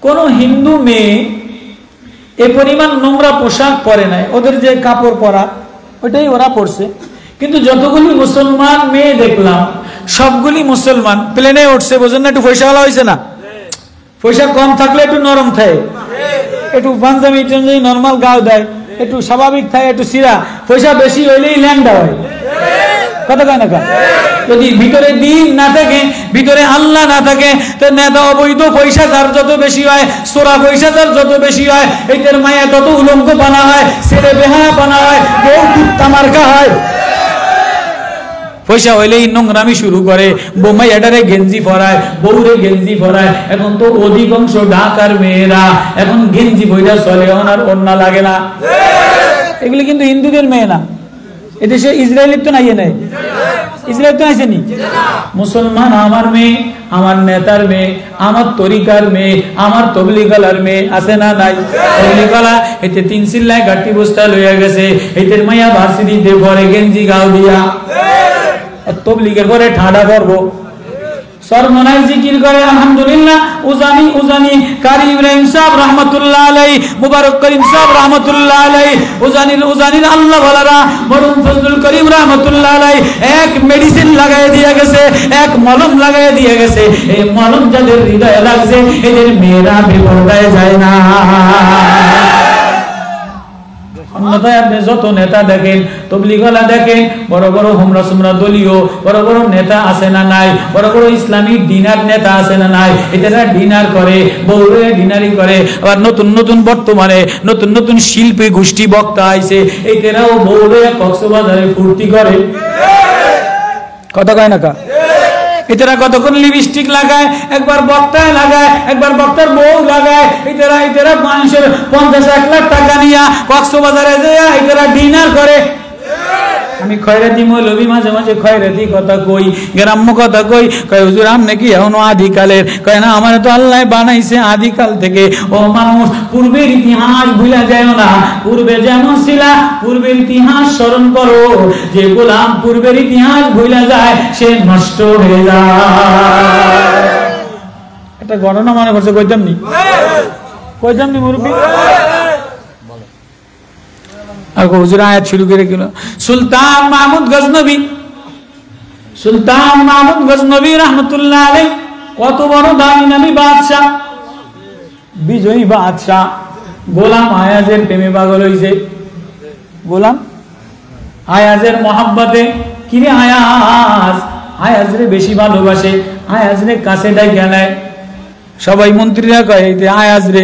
[SPEAKER 1] কোন হিন্দু মেয়ে এই পরিমাণ নোংরা পোশাক পরে নাই, ওদের যে কাপড় পরা ওইটাই ওরা পরছে, কিন্তু যতগুলি মুসলমান মেয়ে দেখলাম সবগুলি মুসলমান। প্লেনে উঠছে, বোঝেন না, একটু পয়সাওয়ালা হয়েছে না, পয়সা কম থাকলে একটু নরম থাকে, একটু পাঞ্জাবি টাঞ্জাবি নর্মাল গাও দেয়, একটু স্বাভাবিক থাকে, একটু সিরা, পয়সা বেশি হইলেই ল্যাংডা হয়, কথা কয় না? যদি ভিতরে দিন না থাকে, ভিতরে আল্লাহ না থাকে, তো নেতা অবৈধ পয়সা যার যত বেশি হয়, সোরা পয়সা যার যত বেশি হয়, এদের মায়া তত উলঙ্গ বানা হয়, ছেলে বেহায়া বানা হয়, বউ কুত্তা মার্কা হয়। পয়সা হইলেই নোংরামি শুরু করে, বোমাই এটারে গেঞ্জি পরায়, বউরে গেঞ্জি পরায়। এখন তো অধিকাংশ ঢাকার মেয়েরা এখন গেঞ্জি বইটা চলে, ওনার ওন্না লাগে না। এগুলি কিন্তু হিন্দুদের মেয়ে না, এদেশে ইসরায়েলের তো নাই, নাই ইসরায়েল তো আসেনি। মুসলমান আমার মেয়ে, আমার নেতার মেয়ে, আমার তরিকার মেয়ে, আমার তবলিগালার মেয়ে আছে না নাই? তবলিগালা এতে 3 চিল্লায় গাটি বস্তা লইয়া গেছে, এদের মাইয়া ভার্সিটিতে পরে গেঞ্জি গাও দিয়া, তবলিগের পরে ঠাডা করবো, সরমনায় জিকির করে আলহামদুলিল্লাহ, উজানি উজানি কারি ইব্রাহিম সাহেব রাহমাতুল্লাহ আলাইহি, মুবারক করিম সাহেব রাহমাতুল্লাহ আলাইহি, উজানির আল্লাহ ওয়ালারা মরহুম ফজলুল করিম রাহমাতুল্লাহ আলাইহি এক মেডিসিন লাগায় দিয়ে গেছে, এক মলম লাগায় দিয়ে গেছে। এই মলম যাদের হৃদয়ে লাগছে এদের মেয়েরা বিপর্দায় যায় না। অন্যথায় আপনি যত নেতা দেখেন, তবলিগওয়ালা দেখেন, বড় বড় হোমরা সুমরা দলীয় বড় বড় নেতা আছে না নাই, বড় বড় ইসলামিক ডিনার নেতা আছে না নাই, এরা ডিনার করে, বউরে ডিনারি করে। আবার নতুন নতুন বর্তমানে নতুন নতুন শিল্পী গোষ্ঠী বক্তা আইছে, এরাও বউরে কক্সবাজারে ফুর্তি করে, কথা কয় না কা? এরা কতক্ষণ লিপস্টিক লাগায়, একবার বক্তায় লাগায়, একবার বক্তার বউ লাগায়, এরা মানুষের 50-1 লাখ টাকা নিয়ে কক্সবাজারে যায়, এরা ডিনার করে। আমি খয়রাতি মৌলবি মাঝে মাঝে খয়রাতি কথা কই, গ্রাম্য কথা কই, কয় হুজুর আপনি কি এখনো আদিকালের? কয় না, আমার তো আল্লাহ বানাইছে আদিকাল থেকে। ও মানুষ, পূর্বের ইতিহাস ভুলা যায় না, পূর্বে যেমন ছিলা পূর্বের ইতিহাস স্মরণ করো। যে গোলাম পূর্বের ইতিহাস ভুলা যায় সে নষ্ট হয়ে যায়। একটা ঘটনা মনে করছে, কইতাম নি মুরব্বী? হুজুর আয়াত শুরু করে গেল, সুলতান মাহমুদ গজনবী রাহমাতুল্লাহ আলাইহি কত বড় দামি নামি বাদশা, বিজয়ী বাদশা। গোলাম আয়াজের প্রেমে পাগল হইছে, গোলাম আয়াজের মহাব্বতে। কিরে আয়াজ রে বেশি ভালোবাসে, আয়াজ রে কাছে ডাইকা নেয়। সবাই মন্ত্রীরা কয় আয়াজ রে,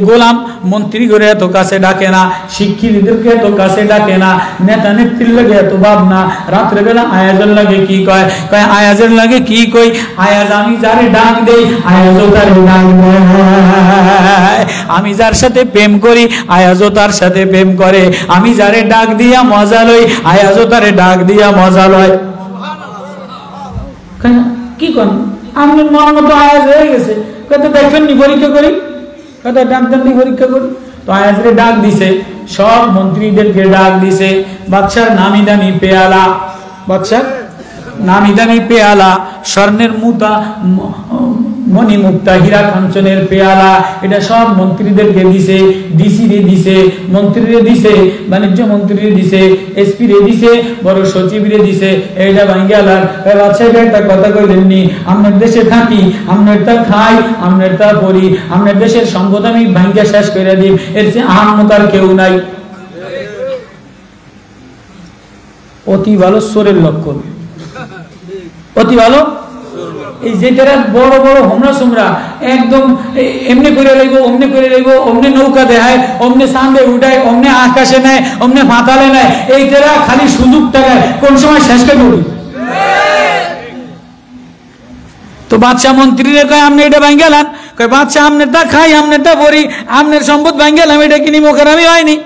[SPEAKER 1] গোলাম মন্ত্রী করে এত কাছে ডাকে না, শিক্ষিতদেরকে এত কাছে ডাকে না, নেতা নেত্রীর লাগে এত ভাবনা। রাত্রে বেলা আয়াজের লাগে কি কয়, আয়াজের লাগে কি কই, আয়াজ আমি যারে ডাক দেই আয়াজও তারে ডাক দেয়, আমি যার সাথে প্রেম করি আয়াজও তার সাথে প্রেম করে, আমি যারে ডাক দিয়া মজা লই আয়াজও তারে ডাক দিয়া মজা লয়। কি কন আপনার মন মতো আয়াজ হয়ে গেছে, কত দেখবেন নি পরীক্ষা করি, কত ডাক দেন নি পরীক্ষা করি। তো আয়াজরে ডাক দিছে, সব মন্ত্রীদেরকে ডাক দিছে। বাদশার নামি দামি পেয়ালা, বাদশার নামি দামি পেয়ালা, স্বর্ণের মুতা মণিমুক্তা হীরা কাঞ্চনের পেয়ালা, এটা সব মন্ত্রীদেরকে দিছে, ডিসি রে দিছে, মন্ত্রীরে দিছে, বাণিজ্য মন্ত্রীরে দিছে, এসপি রে দিছে, বড় সচিব রে দিছে। এইটা বাঙ্গালার বাদশাহ একটা কথা কইলেননি, আপনার দেশে থাকি, আপনার তা খাই, আপনার তা পড়ি, আপনার দেশের সম্পদ আমি ভাঙ্গা শেষ করে দিই, এর চেয়ে আহাম্মকার কেউ নাই। অতি ভালো সোরের লক্ষণ, অতি ভালো। এই যেটা বড় বড় হোমরা সোমরা একদম এমনি করে লাগবো, অমনি করে লাগবো, অমনি নৌকা দেখায়, অমনি সামনে উঠায়, অমনি আকাশে নেয়, অমনি পাতালে নেয়, এইটা খালি সুযোগ টাকায় কোন সময় শেষ করে উঠি। তো বাদশাহ মন্ত্রীরা কয় আপনি এটা ভাঙ্গেলাম, কয় বাদশাহ আপনার তা খাই, আপনার তা পড়ি, আপনার সম্পদ ভাঙ্গেলাম, এটা কিনি মোকারামি হয়নি।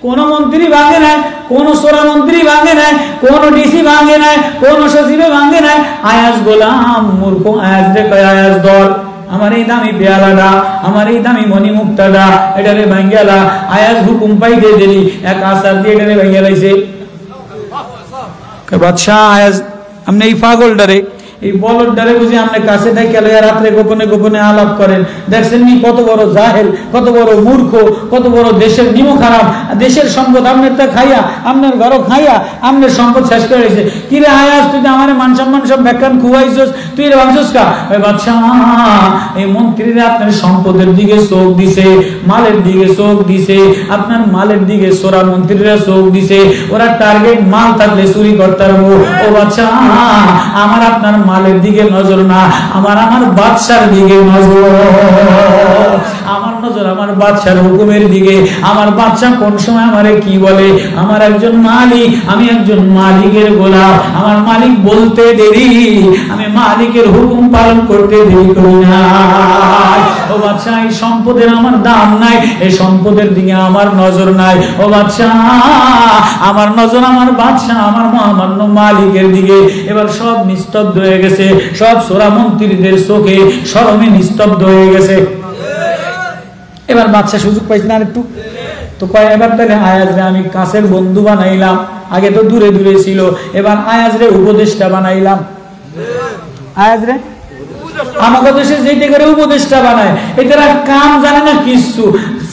[SPEAKER 1] কোন মন্ত্রী ভাঙে নাই, কোন সোরা মন্ত্রী ভাঙে নাই, কোন ডিসি ভাঙে নাই, কোন সচিবে ভাঙে নাই। আয়াজ গোলাম মূর্খ আয়াজ রে কয় আয়াজ দল, আমার এই দামি পেয়ালাটা, আমার এই দামি মণিমুক্তাটা, এটারে ভাঙ্গেলা। আয়াজ হুকুম পাইতে দেরি এক আসার দিয়ে এটারে ভাঙ্গে লাইছে। কয় বাদশাহ আয়াজ আপনি এই পাগলটারে, এই বলদটারে বুঝি আপনি কাছে থেকে রাত্রে গোপনে গোপনে আলাপ করেন, দেখছেন নি কত বড় জাহেল, কত বড় মূর্খ, কত বড় দেশের নিম খারাপ, দেশের সম্পদ আপনার তা খাইয়া, আপনার ঘরও খাইয়া, আপনার সম্পদ শেষ করে রয়েছে। কি রে আয়াস, তুই তো আমার মান সম্মান সব ব্যাখ্যান খুয়াইছস, তুই রে ভাবছস কা? বাদশাহ এই মন্ত্রীরা আপনার সম্পদের দিকে চোখ দিছে, মালের দিকে চোখ দিছে, আপনার মালের দিকে সোরা মন্ত্রীরা চোখ দিছে, ওরা টার্গেট মাল থাকলে চুরি করতে পারবো। ও বাদশাহ আমার আপনার মালের দিকে নজর না, আমার বাদশার দিকে নজর, আমার নজর আমার বাদশার হুকুমের দিকে। আমার বাদশা কোন সময় আমারে কি বলে, আমার একজন মালিক, আমি একজন মালিকের গোলাম, আমার মালিক বলতে দেরি, আমি মালিকের হুকুম পালন করতে দেরি করি না। ও বাদশা এই সম্পদের আমার দাম নাই, এই সম্পদের দিকে আমার নজর নাই। ও বাদশা আমার নজর আমার বাদশা আমার মহামান্য মালিকের দিকে। এবার সব নিস্তব্ধ হয়ে গেছে, সব সোরা মন্ত্রীদের চোখে শরমে নিস্তব্ধ হয়ে গেছে। এবার বাদশা সুযোগ পাইছে না একটু, তো কয় এবার তাহলে আয়াজরে আমি কাছের বন্ধু বানাইলাম, আগে তো দূরে দূরে ছিল, এবার আয়াজরে উপদেষ্টা বানাইলাম। আয়াজরে আমাদের দেশে যেতে করে উপদেষ্টা বানায়, এটারা কাম জানে না, কিছু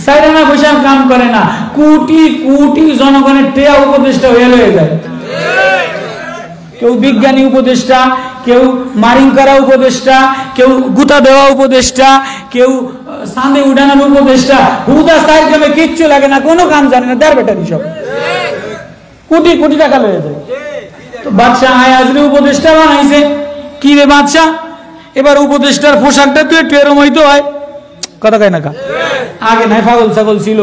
[SPEAKER 1] সাইডে না বসে কাম করে না, কোটি কোটি জনগণের টেয়া উপদেষ্টা হয়ে যায়। কেউ বিজ্ঞানী উপদেষ্টা, কেউ মারিং করা উপদেষ্টা, কেউ গুতা দেওয়া উপদেষ্টা, কেউ সামনে উঠানোর উপদেষ্টা, হুদা সাইড গ্রামে কিচ্ছু লাগে না, কোনো কাম জানে না, দেড় বেটারি সব কোটি কোটি টাকা লেগে যায়। তো বাদশাহ আয়াজরে উপদেষ্টা বানাইছে। কি রে বাদশাহ, এবার উপদেষ্টার পোশাকটা তুই একটু এরম হইতে হয়, কথা কয় না কা? আগে নাই পাগল ছাগল ছিল,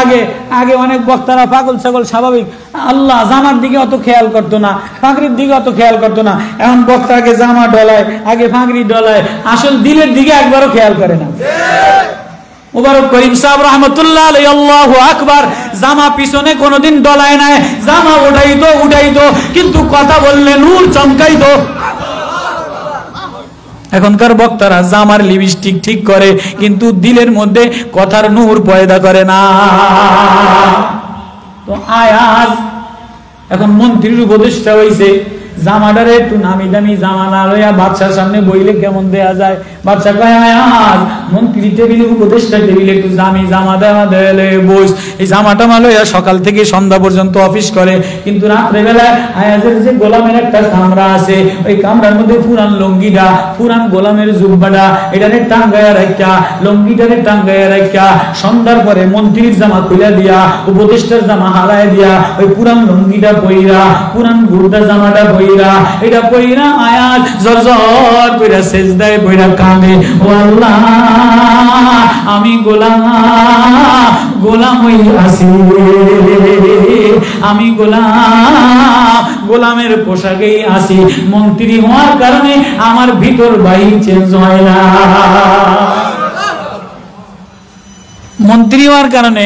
[SPEAKER 1] আগে আগে অনেক বক্তারা পাগল ছাগল স্বাভাবিক, আল্লাহ জামার দিকে অত খেয়াল করতো না, ফাঁকরির দিকে অত খেয়াল করতো না। এখন বক্তাকে জামা ডলায়, আগে ফাঁকরি ডলায়, আসল দিলের দিকে একবারও খেয়াল করে না। মুবারক করিম সাহেব রহমতুল্লাহ আলাইহি, আল্লাহু আকবার, জামা পিছনে কোনোদিন ডলায় নাই, জামা উঠাইতো, কিন্তু কথা বললে নূর চমকাইতো। এখনকার বক্তারা জামার লিপস্টিক ঠিক করে, কিন্তু দিলের মধ্যে কথার নূর পয়দা করে না। তো আয়াজ এখন মন্ত্রীর উপদেষ্টা হইছে, জামাটারে একটু নামি দামি জামা না লইয়া বাদশার সামনে বইলে কেমন দেয়া যায়। বাদশা কয় আয়াজ মন্ত্রী টেবিলে, উপদেষ্টা টেবিলে একটু দামি জামা দেওয়া দেলে বস। এই জামাটা মা লইয়া সকাল থেকে সন্ধ্যা পর্যন্ত অফিস করে, কিন্তু রাত্রে বেলায় আয়াজের যে গোলামের একটা কামরা আছে, ওই কামরার মধ্যে পুরান লঙ্গিটা, পুরান গোলামের জুব্বাটা, এটারে টাঙ্গায়া রাখা, লঙ্গিটারে টাঙ্গায়া রাখা, সন্ধ্যার পরে মন্ত্রীর জামা খুলে দিয়া, উপদেষ্টার জামা হারায় দিয়া, ওই পুরান লঙ্গিটা পইরা, পুরান গুরুটা জামাটা পইরা, এটা পইরা আয়াজ জর্জর কইরা সেজদায় পইরা কাঁদে, ও আল্লাহ আমি গোলাম হই আছি, আমি গোলামের পোশাকেই আছি, মন্ত্রী হওয়ার কারণে আমার ভিতর বাহির চেঞ্জ হয় না। মন্ত্রী হওয়ার কারণে,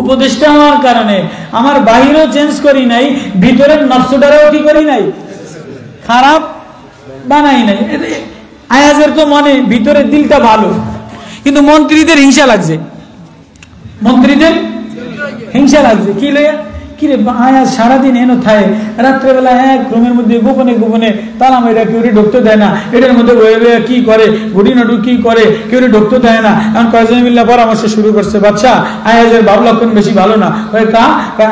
[SPEAKER 1] উপদেষ্টা হওয়ার কারণে আমার বাহিরও চেঞ্জ করি নাই, ভিতরের নফসটারও কি করি নাই, খারাপ বানাই নাই। আয়াজের তো মনে ভিতরের দিলটা ভালো, কিন্তু মন্ত্রীদের হিংসা লাগছে, মন্ত্রীদের হিংসা লাগছে। কি লইয়া? কিরে আয়াজ সারাদিন এনো থাকে, রাত্রেবেলা এক রুমের মধ্যে গোপনে গোপনে তালা মেয়েরা কেউ ঢুকতে দেয় না, এটার মধ্যে কি করে ঘুটিনাটু কি করে কেউ ঢুকতে দেয় না। এখন কয়েকজন মিল্লা পরামর্শ শুরু করছে, বাচ্চা আয়াজের ভাব লক্ষণ বেশি ভালো না।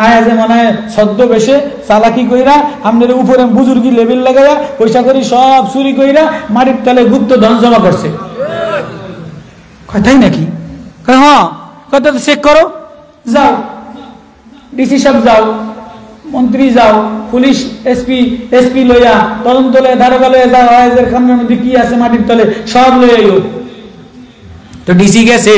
[SPEAKER 1] আয়াজে মনে হয় সদ্য বেশে চালাকি কইরা আমাদের উপরে বুজুর্গি লেভেল লাগাইয়া পয়সা করি সব চুরি কইরা মাটির তলে গুপ্ত ধন জমা করছে। তাই নাকি? হ্যাঁ, কত চেক করো, যাও ডিসি সাহেব যাও, মন্ত্রী যাও, পুলিশ এসপি লইয়া তদন্ত লইয়া দারোগা লইয়া যাও, আয়াজের খামের মধ্যে কি আছে মাটির তলে সব লইয়া এলো। তো ডিসি গেছে,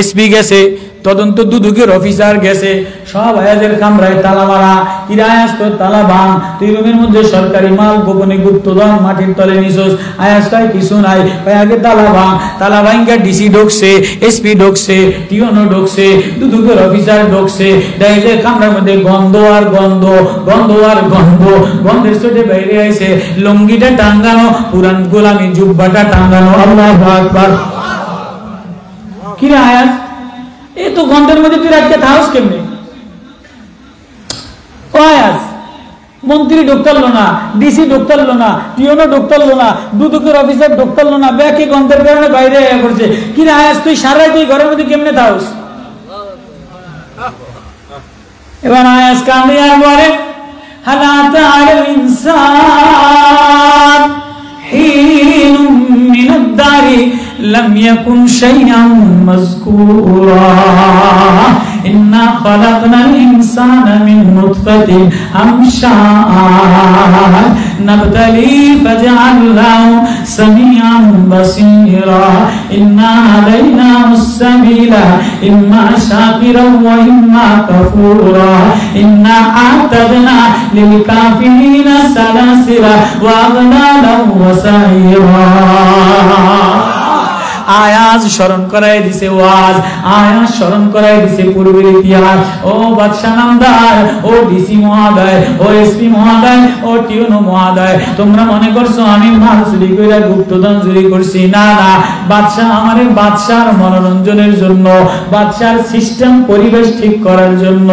[SPEAKER 1] এসপি গেছে, তদন্ত দুদকের অফিসার গেছে, সব আয়াজের কামরায় তালা মারা। কিরা আয়াজ তোর তালা ভাঙ, তুই রুমের মধ্যে সরকারি মাল গোপনে গুপ্তধন মাটির তলে নিছস। আয়াজ কয় কিছু নাই, আগে তালা ভাঙ। তালা ভাঙা ডিসি ঢুকছে, এসপি ঢুকছে, টিওনো ঢুকছে, দুদকের অফিসার ঢুকছে। দেখে যে কামরার মধ্যে গন্ধ আর গন্ধ, গন্ধ আর গন্ধ, গন্ধের চোটে বাইরে আইছে লুঙ্গিটা টাঙ্গানো, পুরান গোলামি জুব্বাটা টাঙ্গানো। আল্লাহু আকবার। কিরা আয়াজ এ তো গন্ধের মধ্যে তুই রাখতে থাকস কেমনে? মন্ত্রী ঢুকতারলো না, ডিসি ঢুকতারলো না, টিওনো ঢুকতারলো না, দুদকের অফিসার ঢুকতারলো না, ব্যাকে গন্ধের কারণে বাইরে পড়ছে। কি না আয়াজ তুই সারাই তুই ঘরের মধ্যে কেমনে থাকস? এবার আয়াজ কান্দে আর বলে হালাত আলাল ইনসান হিনুম মিনাদ দারি لم يكن شيئا مذكورا إنا خلقنا الإنسان من نطفة أمشاج نبتليه فجعلناه سميعا بصيرا إنا هديناه السبيل إما شاكرا وإما كفورا إنا أعتدنا للكافرين سلاسلا وأغلالا وسعيرا। আয়াজ স্মরণ করাই দিছে ওয়াজ, আয়াজ স্মরণ করাই দিছে পূর্বের ইতিহাস। ও বাদশা নামদার, ও ডিসি মহোদয়, ও এসপি মহোদয়, ও টিওনো মহোদয়, তোমরা মনে করছো আমি মাল চুরি কইরা গুপ্তধন চুরি করছি? না না, বাদশা আমারে বাদশার মনোরঞ্জনের জন্য, বাদশার সিস্টেম পরিবেশ ঠিক করার জন্য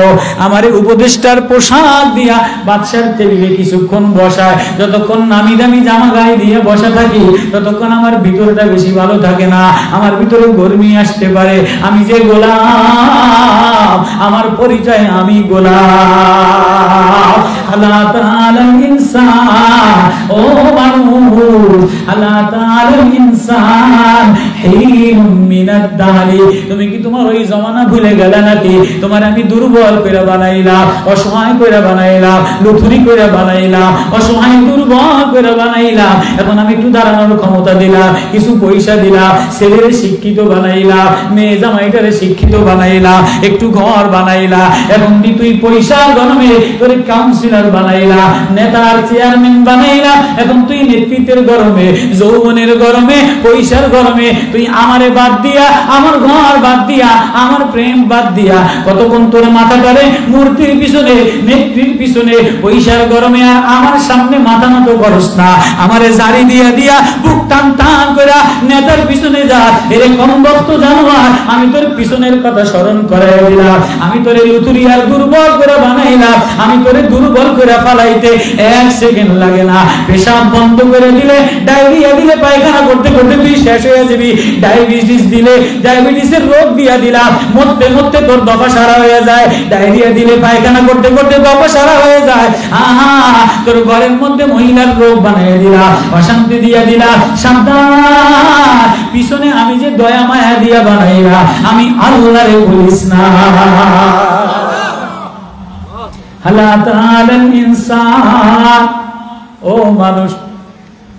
[SPEAKER 1] আমারে উপদেষ্টার পোশাক দিয়া বাদশার টেবিলে কিছুক্ষণ বসায়। যতক্ষণ নামি দামি জামা গায়ে দিয়ে বসা থাকি ততক্ষণ আমার ভিতরটা বেশি ভালো থাকে না, আমার ভিতরে গরমি আসতে পারে। আমি যে গোলাম, আমার পরিচয় আমি গোলাম। আল্লাহ তাআলার ইনসান, ও মানুষ, আল্লাহ তাআলার ইনসান হিনুম মিনাদ দারি। তুমি কি তোমার ওই জমানা ভুলে গেলে নাকি? তোমার আমি দুর্বল করে বানাইলাম, অসহায় করে বানাইলাম, লুথুরি করে বানাইলাম, অসহায় দুর্বল করে বানাইলাম। এখন আমি একটু দাঁড়ানোর ক্ষমতা দিলাম, কিছু পয়সা দিলাম, ছেলেরে শিক্ষিত বানাইলাম, মেয়ে জামাইটারে শিক্ষিত বানাইলাম, একটু ঘর বানাইলাম। এখন তুই পয়সা গরমে তোর কাউন্সিলর বানাইলাম, নেতার চেয়ারম্যান বানাইলাম। এখন তুই নেতৃত্বের গরমে, যৌবনের গরমে, পয়সার গরমে তুই আমারে বাদ দিয়া, আমার ঘর বাদ দিয়া, আমার প্রেম বাদ দিয়া কতক্ষণ তোর মাথা ধরে মূর্তির পিছনে, নেত্রীর পিছনে, পয়সার গরমে আর আমার সামনে মাথা নত করস না। আমারে জারি দিয়া দিয়া বুক টান টান করে নেতার পিছনে যা। এরকম ভক্ত জানোয়ার, আমি তোর পিছনের কথা স্মরণ করাই দিলাম, আমি তোরে লুতুরি আর দুর্বল করে বানাইলাম, আমি তোরে দুর্বল করে ফালাইতে 1 সেকেন্ড লাগে না। পেশাব বন্ধ করে দিলে, ডায়রিয়া দিলে, পায়খানা করতে করতে তুই শেষ হয়ে যাবি। ডায়াবেটিস দিলে, ডায়াবেটিসের রোগ দিয়া দিলাম, মরতে মরতে তোর দফা সারা হয়ে যায়। ডায়রিয়া দিলে, পায়খানা করতে করতে দফা সারা হয়ে যায়। তোর ঘরের মধ্যে মহিলার রোগ বানিয়ে দিলাম, অশান্তি দিয়া দিলাম। সাবধান, পিছনে আমি যে দয়া মায়া দিয়া বানাইলাম, আমি আল্লাহরে বলিস না। আল্লাহ তাআলার ইনসান, ও মানুষ,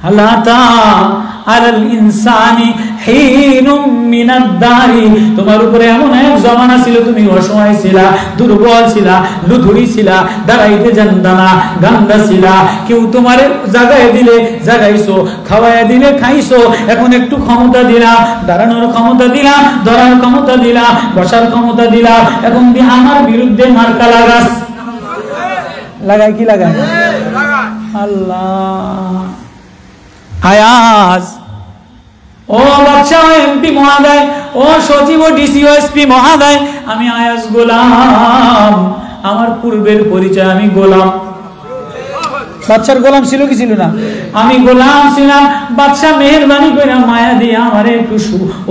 [SPEAKER 1] আল্লাহ তাআলার ইনসানি হিনুম মিনাদ দারি। তোমার উপরে এমন এক জমানা ছিল, তুমি অসহায় ছিলা, দুর্বল ছিলা, লুথুরি ছিলা, দাঁড়াইতে জানতা না, গান্দা ছিলা। কেউ তোমারে জাগায় দিলে জাগাইছো, খাওয়ায় দিলে খাইছো। এখন একটু ক্ষমতা দিলাম, দাঁড়ানোর ক্ষমতা দিলাম, ধরার ক্ষমতা দিলাম, বসার ক্ষমতা দিলাম। এখন আমার বিরুদ্ধে মার্কা লাগাস। লাগাই কি লাগাই? আল্লাহ। আয়াজ, ও বাদশা, এমপি মহোদয়, ও সচিব, ও ডিসি, ও এসপি মহোদয়, আমি আয়াজ গোলাম, আমার পূর্বের পরিচয় আমি গোলাম। বাদশার গোলাম ছিল কি ছিল না? আমি গোলাম ছিলাম। বাদশা মেহেরবানি করে মায়া দিয়ে আমারে একটু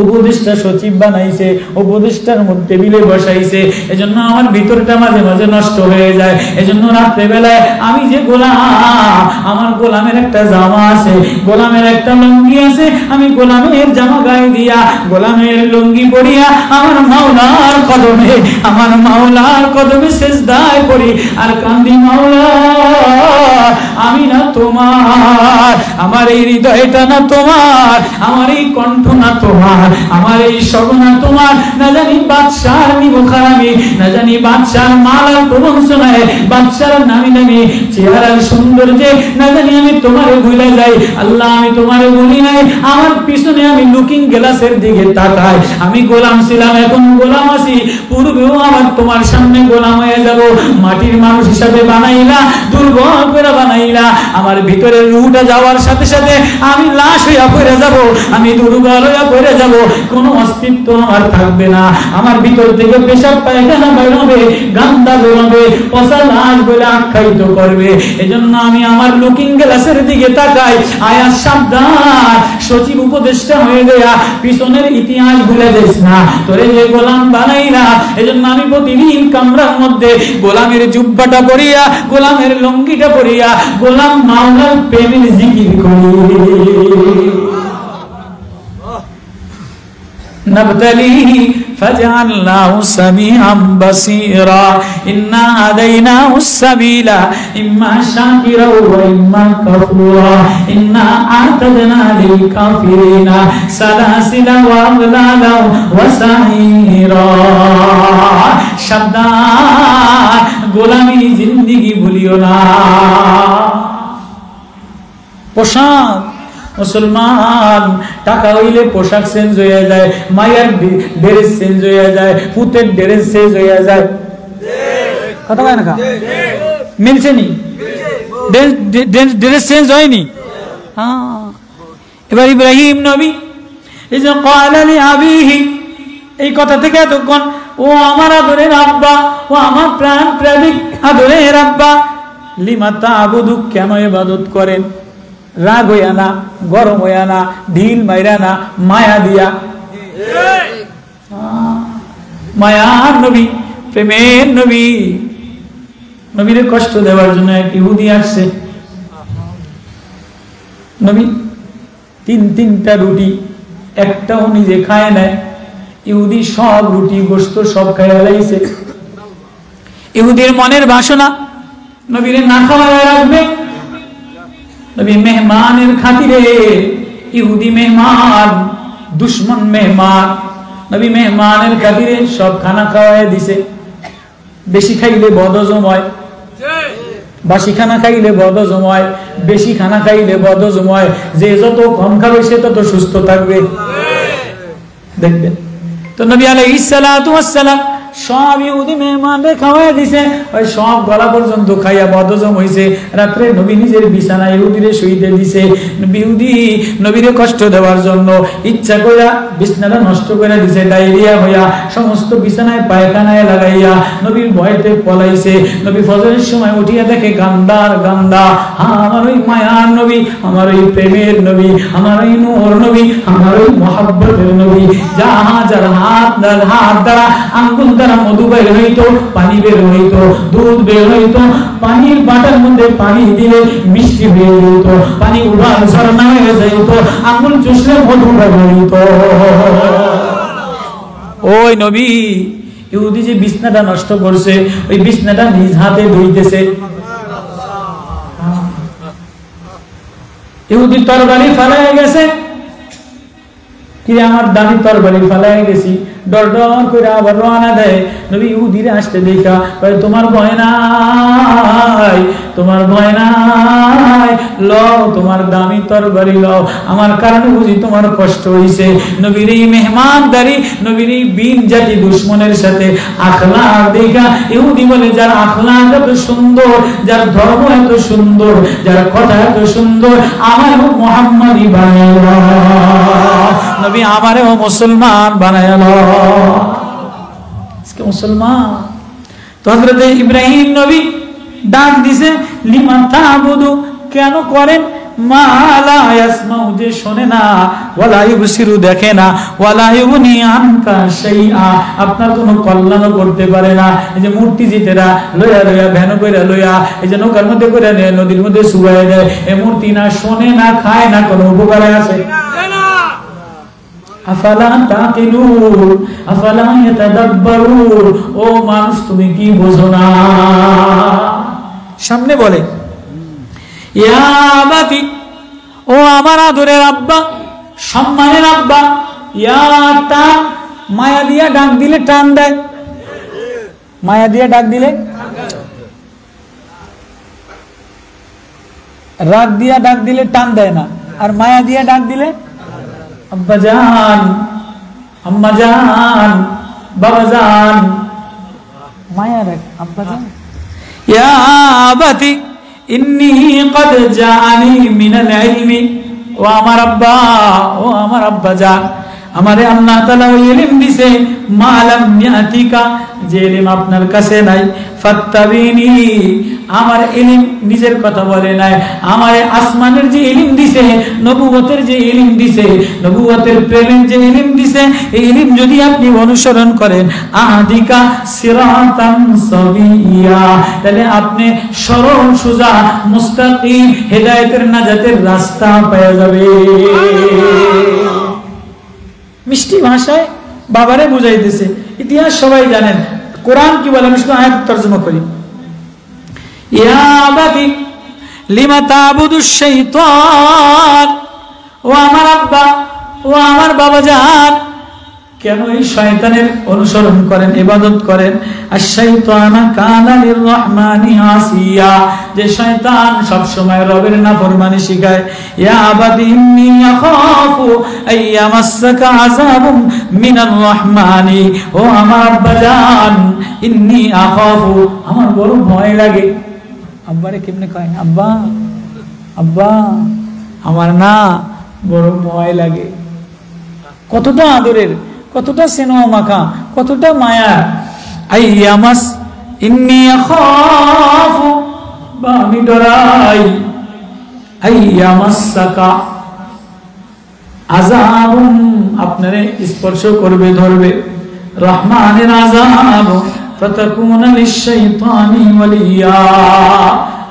[SPEAKER 1] উপদেষ্টা সচিব বানাইছে, উপদেষ্টার মধ্যে টেবিলে বসাইছে। এজন্য আমার ভিতরটা মাঝে মাঝে নষ্ট হয়ে যায়। এজন্য রাত্রে বেলায় আমি যে গোলাম, আমার গোলামের একটা জামা আছে, গোলামের একটা লুঙ্গি আছে, আমি গোলামের জামা গায়ে দিয়া, গোলামের লুঙ্গি পরিয়া আমার মাওলার কদমে, আমার মাওলার কদমে সেজদায় পড়ি আর কান্দি, মাওলা আমি না তোমার, আমার এই হৃদয়টা না তোমার, আমার এই কণ্ঠ না তোমার, আমার এই সব না তোমার। না জানি বাদশার নিবখারামি, না জানি বাদশার মালার প্রবঞ্চনায়, বাদশার নামি নামি চেহারার সৌন্দর্যে না জানি আমি তোমারে ভুলে যাই। আল্লাহ আমি তোমারে বলি নাই, আমার পিছনে আমি লুকিং গ্লাসের দিকে তাকাই। আমি গোলাম ছিলাম, এখন গোলাম আছি, পূর্বেও আমার তোমার সামনে গোলাম হয়ে যাব। মাটির মানুষ হিসাবে বানাইলা, দুর্বল করে বানাইলা, আমার ভিতরে রুহটা যাওয়ার সাথে সাথে আমি লাশ হইয়া পড়ে যাব, আমি দুর্বল হইয়া পড়ে যাব, কোনো অস্তিত্ব আমার থাকবে না। আমার ভিতর থেকে পেশাব পায়খানা বের হবে, গান্দা বের হবে, পচা লাশ বলে আখ্যায়িত করবে। এজন্য আমি আমার লুকিং গ্লাসের দিকে তাকাই। আয়া সাবধান, সচিব উপদেষ্টা হয়ে গেয়া পিছনের ইতিহাস ভুলে যাস না, তোরে যে গোলাম বানাইলা। এজন্য আমি প্রতিদিন কামরার মধ্যে গোলামের জুব্বাটা পরিয়া, গোলামের লুঙ্গিটা পরিয়া, গোলাম মাওলার প্রেমের জিকির করি। نبتليه فجعلناه سميعا بصيرا إنا هديناه السبيل إما شاكرا وإما كفورا إنا أعتدنا للكافرين سلاسل وأغلالا وسعيرا সাবধান, গোলামি জিন্দেগি ভুলিও না। পোশাক, মুসলমান টাকা হইলে পোশাক চেঞ্জ হয়ে যায়, মায়ের ড্রেস চেঞ্জ হয়ে যায়, পুতের ড্রেস চেঞ্জ হয়ে যায়। কথা বলে না, মিলছে নি? ড্রেস চেঞ্জ হয়নি? হ্যাঁ। এবার ইব্রাহিম নবী এই যে ক্বালা লিআবিহি, এই কথা থেকে এতক্ষণ ও আমার আদরের আব্বা, ও আমার প্রাণ প্রেমিক আদরের আব্বা, লিমা তা'বুদু, কেন ইবাদত করেন? রাগ হইয়া না, গরম হইয়া না, ঢিল মাইরা না, মায়া দিয়া। মায়ার নবী, প্রেমের নবী, নবীরে কষ্ট দেওয়ার জন্য এক ইহুদি আসছে। নবী তিনটা রুটি, একটাও নিজে খায় নাই। ইহুদি সব রুটি গোশত সব খাইয়া লাইছে। ইহুদির মনের বাসনা নবীরে না খাওয়ায় রাখবে। নবী মেহমানের খাতিরে, ইহুদি মেহমান, দুশ্মন মেহমান, নবী মেহমানের খাতিরে সব খানা খাওয়ায় দিছে। বেশি খাইলে বদহজম হয়, বাসি খানা খাইলে বদহজম হয়, বেশি খানা খাইলে বদহজম হয়। যে যত কম খাবে সে তত সুস্থ থাকবে, দেখবেন। তো নবী আলাইহিস সালাতু ওয়াস সালাম সব ইহুদি মেহমানদের খাওয়াই দিছে। ওই সব গলা পর্যন্ত খাইয়া বদহজম হইছে। রাত্রে নবী নিজের বিছানায় ইহুদিরে শুইতে দিছে। ইহুদি নবীরে কষ্ট দেওয়ার জন্য ইচ্ছা কইরা বিছানাটা নষ্ট করে দিছে। ডায়রিয়া হইয়া সমস্ত বিছানায় পায়খানায় লাগাইয়া নবীর ভয়তে পলাইছে। নবী ফজরের সময় উঠিয়া দেখে গান্দার গান্দা। আমার ওই মায়ার নবী, আমার ওই প্রেমের নবী, আমার ওই নূর নবী, আমার ওই মহব্বতের নবী, যার হাত দ্বারা আঙ্গুল দ্বারা মধু বের হইতো, পানি বের হইতো, দুধ বের হইতো, পানির বাটার মধ্যে পানি দিলে মিষ্টি হয়ে যেত, পানি উড়াল ঝর্ণা হয়ে যাইত, আঙ্গুল চুষলে মধু বের হইতো। ওই নবী ইহুদি যে বিছনাটা নষ্ট করছে, ওই বিছনাটা নিজ হাতে ধুইতেছে। ইহুদি তরবারি ফালাইয়া গেছে, কি আমার দামি তরবারি ফালাইয়া গেছি, ডর ডর করে আবার রওনা দেয়। নবী ইহুদিরে আসতে দেখা কয়, তোমার ভয় নাই, তোমার ভয় নাই, লও তোমার দামি তরবারি লও, আমার কারণে বুঝি তোমার কষ্ট হইছে। নবীর এই মেহমানদারি, নবীর এই বীর জাতি দুশমনের সাথে আখলাক দেখা ইহুদি বলে, যার আখলাক এত সুন্দর, যার ধর্ম এত সুন্দর, যার কথা এত সুন্দর, আমার মুহাম্মাদি বানাইলো, নবী আমারেও মুসলমান বানাইলো। মুসলমান তো হযরত ইব্রাহিম নবী ডাক দিছে, লিমা তা'বুদু, কেন করেন, মা লা ইয়াসমাউ, যে শোনে না, ওয়ালা ইউবসিরু, দেখে না, ওয়ালা ইউনি আনকা শাইআ, আপনার কোনো কল্যাণও করতে পারে না। এই যে মূর্তি জিতেরা লইয়া লইয়া ভ্যান কইরা লইয়া এই যে নৌকার মধ্যে করে নেয়, নদীর মধ্যে শুয়ায় দেয়, এই মূর্তি না শোনে না, খায় না, কোনো উপকারে আসে না। আফালা তাকিলুন, আফালা ইয়াতাদাব্বারুন, ও মানুষ তুমি কি বোঝো না? সামনে বলে, ইয়া আবাতি, ও আমার আদরের আব্বা, সম্মানের আব্বা। ইয়া টান, মায়া দিয়া ডাক দিলে টান দেয়, মায়া দিয়া ডাক দিলে, রাগ দিয়া ডাক দিলে টান দেয় না, আর মায়া দিয়া ডাক দিলে আব্বা জান, আম্মা জান, বাবা জান, মায়া ডাক আব্বা জান। ইয়া আবাতি ইন্নী ক্বাদ জাআনি মিনাল ইলমি, ও আমার আব্বা, ও আমার আব্বা জান, আমারে আল্লাহ তাআলা ওই ইলম দিয়েছে, মা লাম ইয়াতিকা, যে ইলম আপনার কাছে নাই, ফাত্তাবিনি, আমার ইলম নিজের কথা বলে নাই, আমারে আসমানের যে ইলম দিয়েছে, নবুয়তের যে ইলম দিয়েছে, নবুয়তের প্রেমের যে ইলম দিয়েছে, এই ইলম যদি আপনি অনুসরণ করেন, আহদিকা সিরাতান সাবিয়া, তাহলে আপনি সরল সোজা মুস্তাকিম হেদায়েতের নাজাতের রাস্তা পেয়ে যাবে। মিষ্টি ভাষায় বাবারে বুঝাইতেছে, ইতিহাস সবাই জানেন, কোরআন কি বলে আমি শুধু আয়াত তরজমা করি। ইয়া আবাতি লিমা তা'বুদুশ শাইতান, ও আমার আব্বা, ও আমার বাবা জান, কেন এই শয়তানের অনুসরণ করেন, ইবাদত করেন? আশ-শাইতানু কানা লির-রাহমানি আসিয়া, যে শয়তান সব সময় রবের নাফরমানি শিখায়। ইয়া আবাতি ইন্নী আখাফু আইয়ামাসসাকা আযাবুম মিনার রাহমানি, ও আমার আব্বা জান, ইন্নী আখাফু, আমার বড় ভয় লাগে। আব্বারে কেমনে কয়, আব্বা আব্বা, আমার না বড় ভয় লাগে। কতটা আদরের, কতটা স্নেহ মাখা, কতটা মায়া। আইয়ামাস, ইন্নী আখাফু, বা আমি ডরাই, আইয়ামাসসাকা আযাবুন, আপনারে স্পর্শ করবে, ধরবে, রহমানের আযাব, ফাতাকুনা লিশ-শাইতানি ওয়ালিয়া,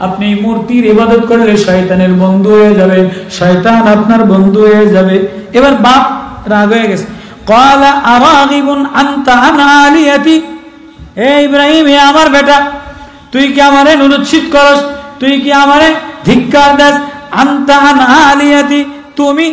[SPEAKER 1] আপনি মূর্তির ইবাদত করলে শয়তানের বন্ধু হয়ে যাবে, শয়তান আপনার বন্ধু হয়ে যাবে। এবার বাপ রাগ হয়ে গেছে, ক্বালা আরাগিবুন আনতা আন আলিয়াতি, হে ইব্রাহিম, হে আমার বেটা, তুই কি আমারে অনুচ্ছেদ করস, তুই কি আমারে ধিক্কার দাস? আনতা আন আলিয়াতি, তুমি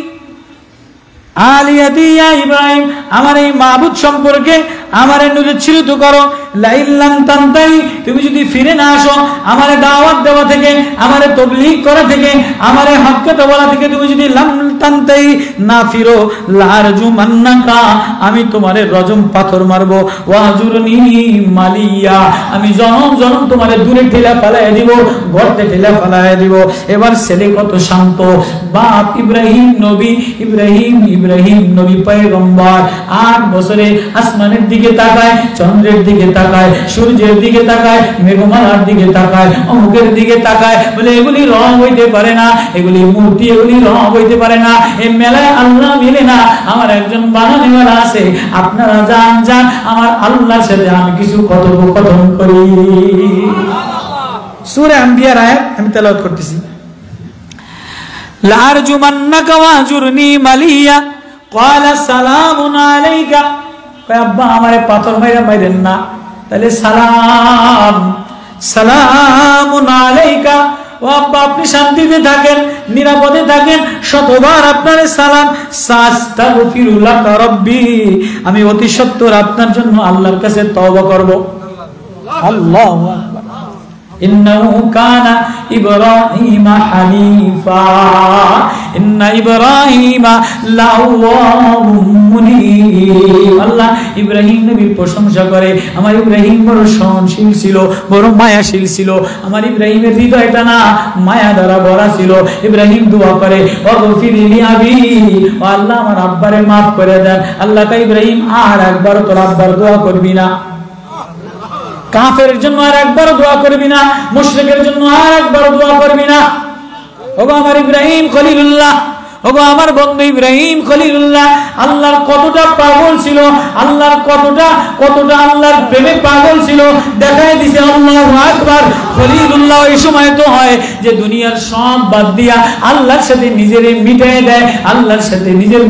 [SPEAKER 1] আলিয়াতি ইয়া ইব্রাহিম, আমার এই মাবুদ সম্পর্কে আমারে নুরুচ্ছিত করো। লাইল্লাম তানতাহি, তুমি যদি ফিরে না আসো আমারে দাওয়াত দেওয়া থেকে, আমারে তাবলীগ করা থেকে, আমারে হক কথা বলা থেকে তুমি যদি লাম তানতাহি না ফিরো, লারজুমান্নাকা, আমি তোমারে রজম পাথর মারবো, ওয়াজুরনি মালিয়া, আমি জনম জনম তোমারে দূরে ঠেলা ফেলায় দিব, গর্তে ঠেলা ফেলায় দিব। এবার ছেলে কত শান্ত, বাপ ইব্রাহিম নবী, ইব্রাহিম নবী পয়গম্বর, 8 বছরে আসমানের দিকে তাকায়, চন্দ্রের দিকে তাকায়, সূর্যের দিকে তাকায়, মেঘমালার দিকে তাকায়, অমুকের দিকে তাকায়, বলে এগুলি রং হইতে পারে না, এগুলি মূর্তি, এগুলি রং হইতে পারে না, এই মেলায় আল্লাহ মিলে না, আমার একজন বানানেওয়ালা আছে, আপনারা যান যান, আমার আল্লাহর সাথে আমি কিছু কথোপকথন করি। সূরা আম্বিয়ার আয়াত আমি তেলাওয়াত করতেছি। লারজুমান্নাকা ওয়াজুরনি মালিয়া, ক্বালা সালামুন আলাইকা, আব্বা আমারে পাথর মাইরেন না, তাহলে সালাম, সালামুন আলাইকা, ও আব্বা আপনি শান্তিতে থাকেন, নিরাপদে থাকেন, শতবার আপনারে সালাম। সাস্তাগফিরু লাকা রাব্বি, আমি অতি সত্বর আপনার জন্য আল্লাহর কাছে তওবা করব। আল্লাহু আকবার। ইন্নাহু কানা ইব্রাহিমা হানিফা, ইন্না ইব্রাহিমা লাআওয়াহুম মুনীব। আল্লাহ ইব্রাহিম নবীর প্রশংসা করে, আমার ইব্রাহিম বড় সহনশীল ছিল, বড় মায়াশীল ছিল, আমার ইব্রাহিমের হৃদয়টা না মায়া দ্বারা ভরা ছিল। ইব্রাহিম দোয়া করে, ওয়াগফির লি আবি, ও আল্লাহ আমার আব্বারে মাফ করে দেন। আল্লাহ কা ইব্রাহিম আর একবার তোর আব্বার দোয়া করবি না। কাফেরের জন্য আর একবার দোয়া করবি না, মুশরিকের জন্য আর একবার দোয়া করবি না। ওগো আমার ইব্রাহিম খলিলুল্লাহ, ওগো আমার বন্ধু ইব্রাহিম খলিলুল্লাহ আল্লাহর কতটা পাগল ছিল, আল্লাহর কতটা আল্লাহর প্রেমে পাগল ছিল, দেখায় দিছে আল্লাহু আকবার। খলিলুল্লাহ এই সময় তো হয় যে দুনিয়ার সব বাদ দিয়া আল্লাহর সাথে নিজেরে মিটায় দেয়, আল্লাহর সাথে নিজের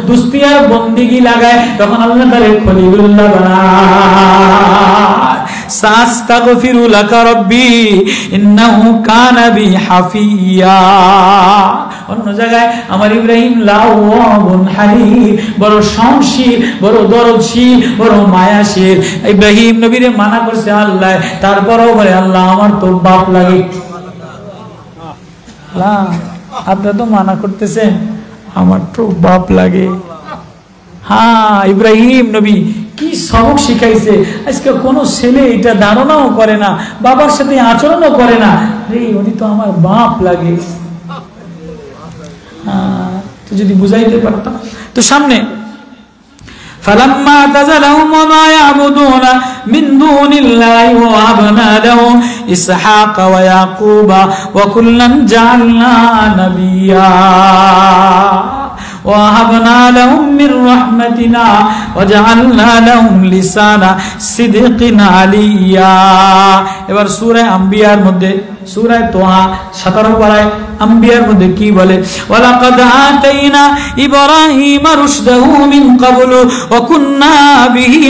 [SPEAKER 1] দোস্তি আর বন্দেগী লাগায়, তখন আল্লাহ তারে খলিলুল্লাহ বানায়। সাস্তাগফিরু লাকা রাব্বি ইন্নাহু কানা বি হাফিয়া। অন্য জায়গায় আমার ইব্রাহিম লাওয়াবুন হালিম, বড় সংশীল, বড় দরদশীল, বড় মায়াশীল। ইব্রাহিম নবীরে মানা করছে আল্লাহ, তারপরও বলে আল্লাহ আমার তো বাপ লাগে। আপনারা তো মানা করতেছেন, আমার তো বাপ লাগে। হ্যাঁ, ইব্রাহিম নবী কি সবক শিখাইছে। আজকে কোন ছেলে এটা ধারণাও করে না, বাবার সাথে আচরণও করে না, রে উনি তো আমার বাপ লাগে। তো যদি বুঝাইতে পারতাম। তো সামনে فلما اعتزلهم وما يعبدون من دون الله ووهبنا له إسحاق ويعقوب وكلا جعلنا نبيا ووهبنا لهم من رحمتنا وجعلنا لهم لسان صدق عليا। এবার সূরা আম্বিয়ার মধ্যে, সূরা তোহা 17 পারায় আম্বিয়ার মধ্যে কি বলে? ওয়ালাকাদ আতাইনা ইব্রাহিমা রুশদাহু মিন ক্বাবলু ওয়া কুননা বিহি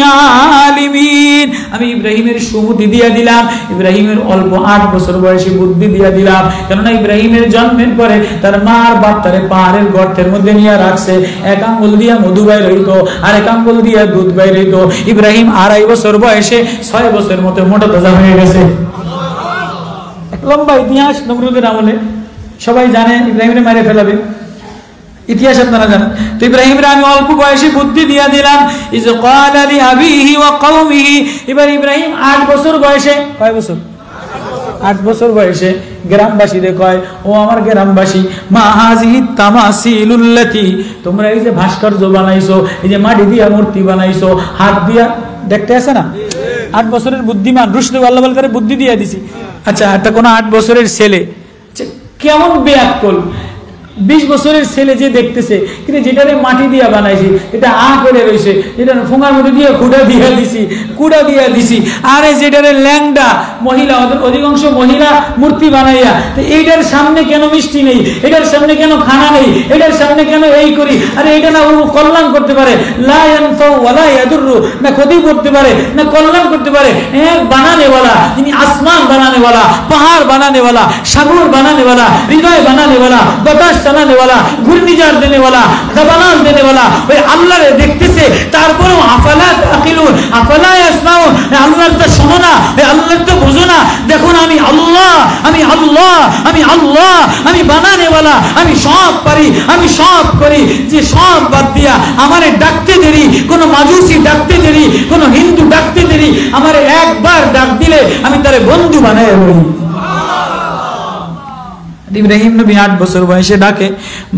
[SPEAKER 1] আলিমিন। আমি ইব্রাহিমের সুবুদ্ধি দিয়া দিলাম, ইব্রাহিমের অল্প 8 বছর বয়সে বুদ্ধি দিয়া দিলাম। কেননা ইব্রাহিমের জন্মের পরে তার মা আর বাপ তারে পাহাড়ের গর্তের মধ্যে নিয়ে রাখছে, এক আঙ্গুল দিয়া মধু বাইর হইতো আর এক আঙ্গুল দিয়া দুধ বাইর হইতো। ইব্রাহিম 2.5 বছর বয়সে 6 বছর মতো মোটা তাজা হয়ে গেছে। লম্বা ইতিহাস নমরুদের আমলে, সবাই জানে ইব্রাহিমরে মারে ফেলাবে, ইতিহাস আপনারা জানেন। তো ইব্রাহিমরে আমি অল্প বয়সে বুদ্ধি দিয়া দিলাম। ইজ ক্বালা লি আবিহি ওয়া কওমিহি, এবার ইব্রাহিম 8 বছর বয়সে, কয় বছর? 8 বছর বয়সে গ্রামবাসীদের কয়, ও আমার গ্রামবাসী, মা হাযিহি তামাসিলুল্লাতি, তোমরা এই যে ভাস্কর্য বানাইছো, এই যে মাটি দিয়া মূর্তি বানাইছো, হাত দিয়া দেখতে আছে না? 8 বছরের বুদ্ধিমান রুশদ আল্লাহ বলে তারে বুদ্ধি দিয়ে দিছি। আচ্ছা, একটা কোন 8 বছরের ছেলে কেমন বেয়াক্কল, 20 বছরের ছেলে যে দেখতেছে, কিন্তু যেটারে মাটি দিয়া বানাইছি এটা করে রয়েছে, এটা ফোঙার মধ্যে দিয়ে কুড়া দিয়া দিছি, আরে যেটারে ল্যাংডা মহিলা, ওদের অধিকাংশ মহিলা মূর্তি বানাইয়া, তো এইটার সামনে কেন মিষ্টি নেই, এটার সামনে কেন খানা নেই, এটার সামনে কেন এই করি? আরে এটা না কল্যাণ করতে পারে, লা ইয়ানফাউ ওয়ালা ইয়াদুররু, না ক্ষতি করতে পারে না কল্যাণ করতে পারে। এক বানানেওয়ালা, যিনি আসমান বানানেওয়ালা, পাহাড় বানানেওয়ালা, সাগর বানানেওয়ালা, হৃদয় বানানেওয়ালা, বাতাস চালানে वाला, ঘূর্ণিঝড় দেনে वाला, দাবানল দেনে वाला, ওই আল্লাহরে দেখতেছে, তারপরেও আফালা তাকিলুন, আফালা ইয়াসমাউন, আল্লাহর তো শোনো না, আল্লাহর তো বুঝো না। দেখুন আমি আল্লাহ, আমি আল্লাহ, আমি আল্লাহ, আমি বানানে वाला, আমি সব পারি, আমি সব করি, যে সব বাদ দিয়া আমারে ডাকতে দেরি, কোন মাজুসি ডাকতে দেরি, কোন হিন্দু ডাকতে দেরি, আমারে একবার ডাক দিলে আমি তারে বন্ধু বানায় বলি। ইব্রাহিম নবী 8 বছর বয়সে ডাকে,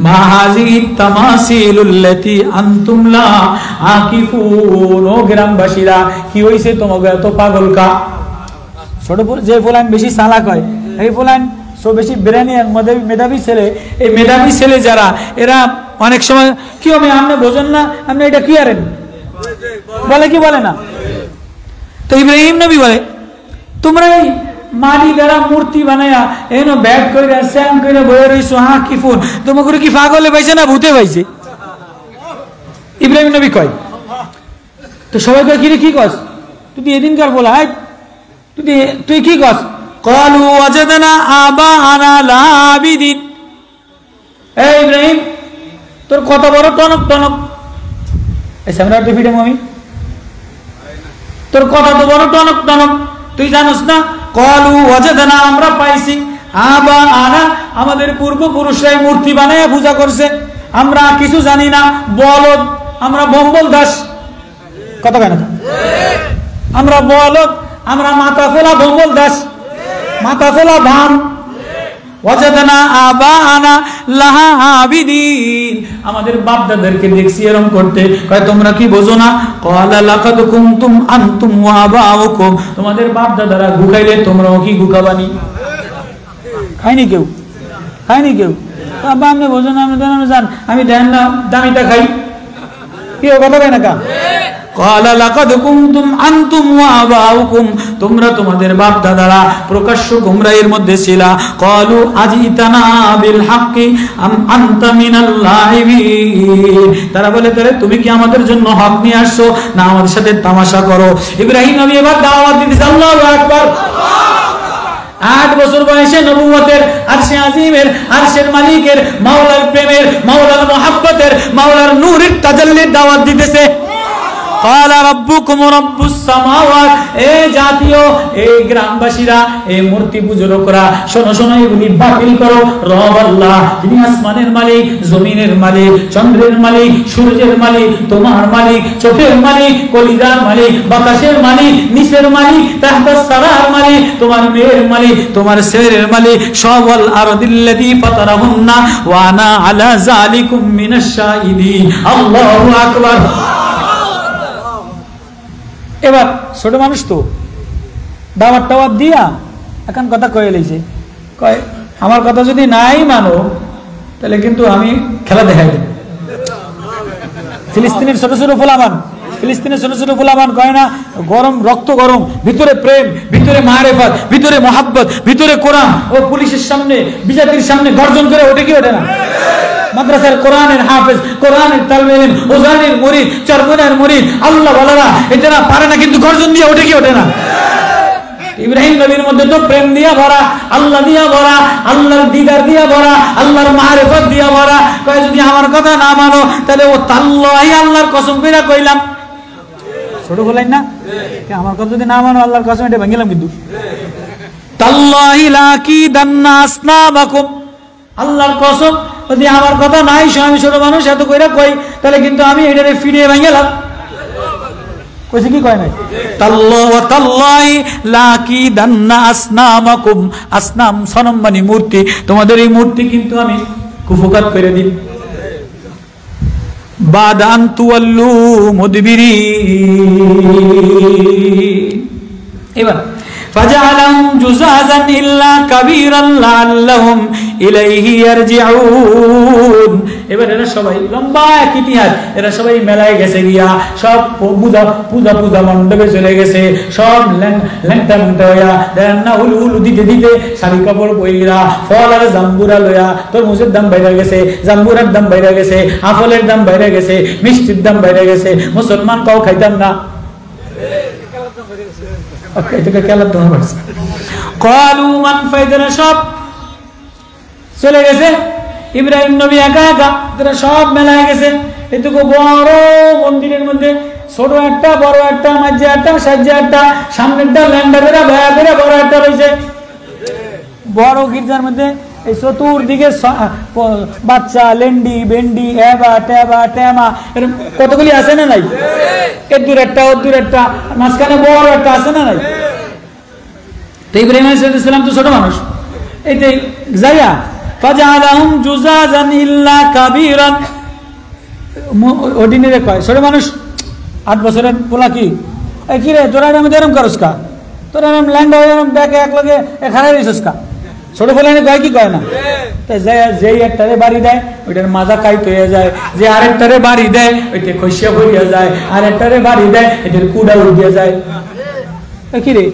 [SPEAKER 1] মা হাযিহি তামাসিলুল্লাতি আনতুম লা আকিফুন, ও গ্রামবাসীরা কি হইছে তোমাকে এত পাগল কা? ছোট যে ফুলান বেশি চালাক হয়, এই ফুলান সো বেশি ব্রেনিয়ান মেধাবী ছেলে, এই মেধাবী ছেলে যারা, এরা অনেক সময় কি হবে, আপনি বোঝেন না, আপনি এটা কি আরেন বলে, কি বলে না? তো ইব্রাহিম নবী বলে, তোমরা মাটি দ্বারা মূর্তি বানায়া এন ব্যাট করে স্যাম করে বয়ে রইছো, হ্যাঁ কি ফোন, তোমাকে কি পাগলে পাইছে না ভূতে পাইছে? ইব্রাহিম নবী কয়। তো সবাই কয়, কিরে কি কস তুই? এদিনকার বলা তুই কি কস? ক্বালু ওয়াজাদনা আবাআনা লাবিদিন। এই ইব্রাহিম, তোর কত বড় টনক টনক, এই সামনে আর ফিডে আমি, তোর কথা তো বড় টনক টনক, তুই জানোস না? ক্বালু ওয়াজাদনা, আমরা পাইছি, আবাআনা, আমাদের পূর্বপুরুষরাই মূর্তি বানায় পূজা করছে, আমরা কিছু জানি না, বলদ, আমরা বম্বল দাস, কথা কেন? আমরা বলদ, আমরা মাথা ফেলা বম্বল দাস, মাথা ফেলা ভান, ওয়াজাদানা আবানা লাহা আবিদিন, আমাদের বাপ দাদাদেরকে দেখছি এরকম করতে। কয় তোমরা কি বোঝো না? ক্বালা লাকাদ কুনতুম আনতুম ওয়া আবাউকুম, তোমাদের বাপ দাদারা গুখাইলে তোমরাও কি গুখাবানি? খাইনি কেউ, খাইনি কেউ। বাবা আপনি বোঝো না, আপনি জান, আমি দেন না দামিটা খাই, কি কথা কয় না কা? ক্বালা লাকাদ কুনতুম আনতুম ওয়া আবাউকুম, তোমরা তোমাদের বাপ দাদারা প্রকাশ্য গোমরাহির মধ্যে ছিলা। ক্বালু আজিতানা বিল হাক্কি আম আনতা মিনাল লাইবিন, তারা বলে তাহলে তুমি কি আমাদের জন্য হক নিয়ে আসছো না আমাদের সাথে তামাশা করো? ইব্রাহিম নবী এবার দাওয়াত দিতেছে। আল্লাহু আকবার। 8 বছর বয়সে নবুয়তের আরশে আজিমের, আরশের মালিকের, মাওলার প্রেমের, মাওলার মুহাব্বতের, মাওলার নূরের তাজাল্লির দাওয়াত দিতেছে। ক্বালা রাব্বুকুম রাব্বুস সামাওয়াত, এই জাতীয়, এই গ্রামবাসীরা, এই মূর্তি পূজকরা, শোনো শোনো, এগুলি বাতিল করো। রব আল্লাহ, তিনি আসমানের মালিক, জমিনের মালিক, চন্দ্রের মালিক, সূর্যের মালিক, তোমার মালিক, চোখের মালিক, কলিজার মালিক, বাতাসের মালিক, নিচের মালিক, তাহতাস সারার মালিক, তোমার মেয়ের মালিক, তোমার ছেলের মালিক, সওয়াল আরদিল্লাযী ফাতারাহুন্না ওয়া আনা আলা যালিকুম মিনাশ শাহিদিন। আল্লাহু আকবার। এবার ছোট মানুষ তো দাওয়াত টাওয়াত দিয়া এখন কথা কয়ে লইছে, কয় আমার কথা যদি নাই মানো তাহলে কিন্তু আমি খেলা দেখাই দেব। ফিলিস্তিনের ছোট ছোট ফুলাবান, ফিলিস্তিনের ছোট ছোট ফুলাবান কয় না, গরম রক্ত গরম, ভিতরে প্রেম, ভিতরে মারেফাত, ভিতরে মহাব্বত, ভিতরে কোরআন, ও পুলিশের সামনে, বিজাতির সামনে গর্জন করে ওঠে কি ওঠে না? মাদ্রাসার কোরআনের হাফেজ, কোরআনের তালিব ইলম, ওজানের মুরিদ, চরমনের মুরিদ, আল্লাহ ওয়ালারা এটা পারে না, কিন্তু গর্জন দিয়ে ওঠে কি ওঠে না? ইব্রাহিম নবীর মধ্যে তো প্রেম দিয়া ভরা, আল্লাহ দিয়া ভরা, আল্লাহর দিদার দিয়া ভরা, আল্লাহর মারিফত দিয়া ভরা। কয় যদি আমার কথা না মানো তাহলে ও তাল্লাহি, আল্লাহর কসম কইরা কইলাম। ছোট বলেন না, আমার কথা যদি না মানো আল্লাহর কসম, এটা ভাঙিলাম কিন্তু। তাল্লাহি লাকিদান্না আসনামাকুম, আল্লাহর কসম যদি আমার কথা নাই, আমি ছোট মানুষ এত কইরা কই, তাহলে কিন্তু আমি এটারে ফিরিয়ে ভাঙিলাম। কইছে কি কয় নাই? তাল্লাহু ওয়া তাল্লাহি লাকিদান্না আসনামাকুম, আসনাম সনম মানে মূর্তি, তোমাদের এই মূর্তি কিন্তু আমি কুফুকাত করে দিই। বাদান তুয়াল্লু মুদবিরিন। এবার ফাজআলাহুম জুযাযান ইল্লা কাবীরান লাআল্লাহুম ইলাইহি ইয়ারজিউন। এবার এরা সবাই লম্বা এক ইতিহাস, এরা সবাই মেলায় গেছে গিয়া, সব পূজা মণ্ডপে চলে গেছে, সব ল্যাংটা হইয়া দেন না, উলু দিতে দিতে শাড়ি কাপড় পইরা, ফল আর জাম্বুরা লইয়া, তরমুজের দাম বাইরে গেছে, জাম্বুরার দাম বাইরে গেছে, আপেলের দাম বাইরে গেছে, মিষ্টির দাম বাইরে গেছে। মুসলমান কাউ খাইতাম না, সব চলে গেছে। ইব্রাহিম নবী একা একা, সব মেলায় গেছে। এটুকু বড় মন্দিরের মধ্যে ছোট একটা, বড় একটা, মাঝে একটা, সাজ্জে একটা, সামনেরটা ল্যান্ডা বেড়া ভয়া বেড়া বড় একটা রয়েছে। বড় গির্জার মধ্যে এই চতুর্দিকে বাচ্চা, লেন্ডি বেন্ডি, এবা টেবা টেমা, এরকম কতগুলি আছে না নাই? এদুর একটা, ওদুর একটা, মাঝখানে বড় একটা আছে না নাই? তো ইব্রাহিম আলাইহিস সালাম তো ছোট মানুষ, এইটাই যাইয়া ফাজআলাহুম জুযাযান ইল্লা কাবীরান, ওডিনে কয় ছোট মানুষ 8 বছরের পোলা, কি এই কি রে তোরা আমি এরকম করস কা, তোরা এরকম ল্যান্ড হয়ে এরকম ব্যাগে এক লগে খাড়াই রইছস কা? ছোট ফেলানি কয় কি কয় না? তাই যেই একটারে বাড়ি দেয় ওইটার মাজা কাইট হয়ে যায়, যে আরেকটারে বাড়ি দেয় ওইটা খসিয়া ভরিয়া যায়, আরেকটারে বাড়ি দেয় এটার কুড়া উঠিয়া যায়। কি রে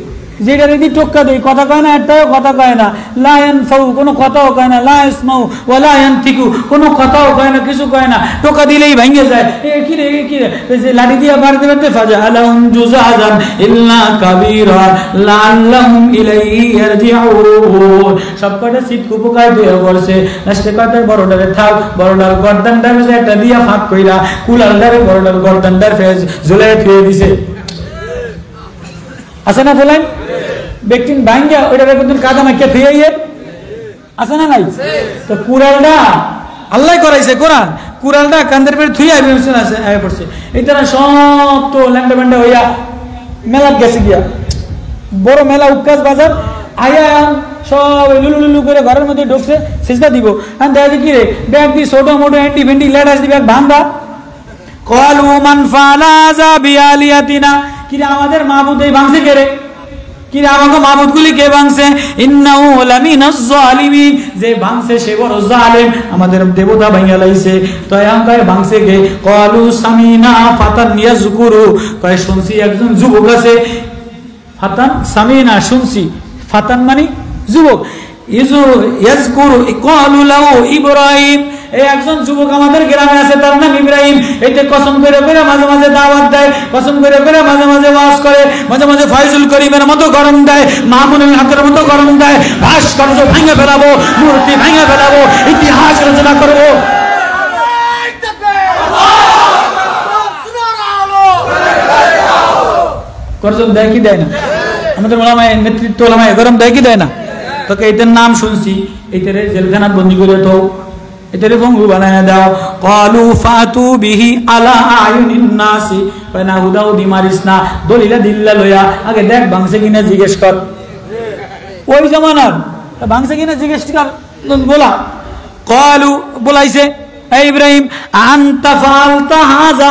[SPEAKER 1] যেটা যদি টোক্কা দেয় কথা কয় না, একটাও কথা কয় না, লা ইয়ানফাউ কোনো কথাও কয় না, লা ইয়াসমাউ ওয়া লা ইয়ানতিকু কোনো কথাও কয় না, কিছু কয় না, টোকা দিলেই ভেঙে যায়। কি রে কি রে, যে লাঠি দিয়ে বাড়ি দেবে, ফাজআলাহুম জুযাযান ইল্লা কাবীরা লাআল্লাহুম ইলাইহি ইয়ারজিউন। সবকটা সিট কুপকায় দিয়ে পড়ছে, লাস্টে কয়টার বড়টারে থাক, বড়টার গর্দানটার মধ্যে একটা দিয়া ফাঁক কইরা কুলালটারে বড়টার গর্দানটার ফেজ ঝুলাই ফিরে দিছে। আছে না বলেন? ব্যক্তি ভাঙ্গা ওইটারে কিন্তু কাদা মাইকে ফিরে আছে না নাই? তো কুরালটা আল্লাহ করাইছে, কোরআন কুরালটা কান্দের পেরে থুই আয় পড়ছে। এই তারা সব তো ল্যান্ডা ব্যান্ডা হইয়া মেলা গেছে গিয়া, বড় মেলা উৎকাশ বাজার আয়া সব লুলু করে ঘরের মধ্যে ঢুকছে, সিজদা দিব। আর দেখা কি রে ব্যাগ দিয়ে ছোট মোটো হ্যান্ডি ভেন্ডি লেটাস দিবে ভাঙ্গা। ক্বালু মান ফাআলা যা বিআলিয়াতিনা, কি রে আমাদের মাবুদ এই ভাঙছে কে রে, কি রে আমাকে মাবুদগুলি কে ভাঙছে? ইন্নাহু লামিনাজ জালিমিন, যে ভাঙছে সে বড় জালেম, আমাদের দেবতা ভাঙা লাইছে। তো আঙ্কায় ভাঙছে কে? ক্বালু সামিনা ফাতান ইয়াজকুরু, কয় শুনছি একজন যুবক আছে। ফাতান সামিনা শুনছি, ফাতান মানে যুবক, ইয়াজকুরু ক্বালু লাহু ইব্রাহিম, এই একজন যুবক আমাদের গ্রামে আছে, তার নাম ইব্রাহিম। এইটা কসম করে করে মাঝে মাঝে দাওয়াত দেয়, কসম করে করে মাঝে মাঝে ওয়াজ করে, মাঝে মাঝে ফয়জুল করিমের মতো গরম দেয়, মামুনুল হকের মতো গরম দেয়। ভাস্কর্য ভেঙে ফেলাবো, মূর্তি ভেঙে ফেলাবো, ইতিহাস রচনা করবো। গরম দেয় কি দেয় না? আমাদের ওলামায়ে নেতৃত্ব ওলামায়ে গরম দেয় কি দেয় না? তোকে এটার নাম শুনছি, এইটারে জেলখানাত বন্দি করে তো এটারে ভঙ্গু বানায় দাও। ক্বালু ফাতু বিহি আলা আয়ুনিন নাসি, না হুদাউদি মারিস না, দলিলা দিল্লা লয়া আগে দেখ ভাঙছে কিনা জিজ্ঞেস কর। ওই জামানার ভাঙছে কিনা জিজ্ঞেস কর বলা। ক্বালু বলাইছে এই ইব্রাহিম আনতা ফাআলতা হাযা,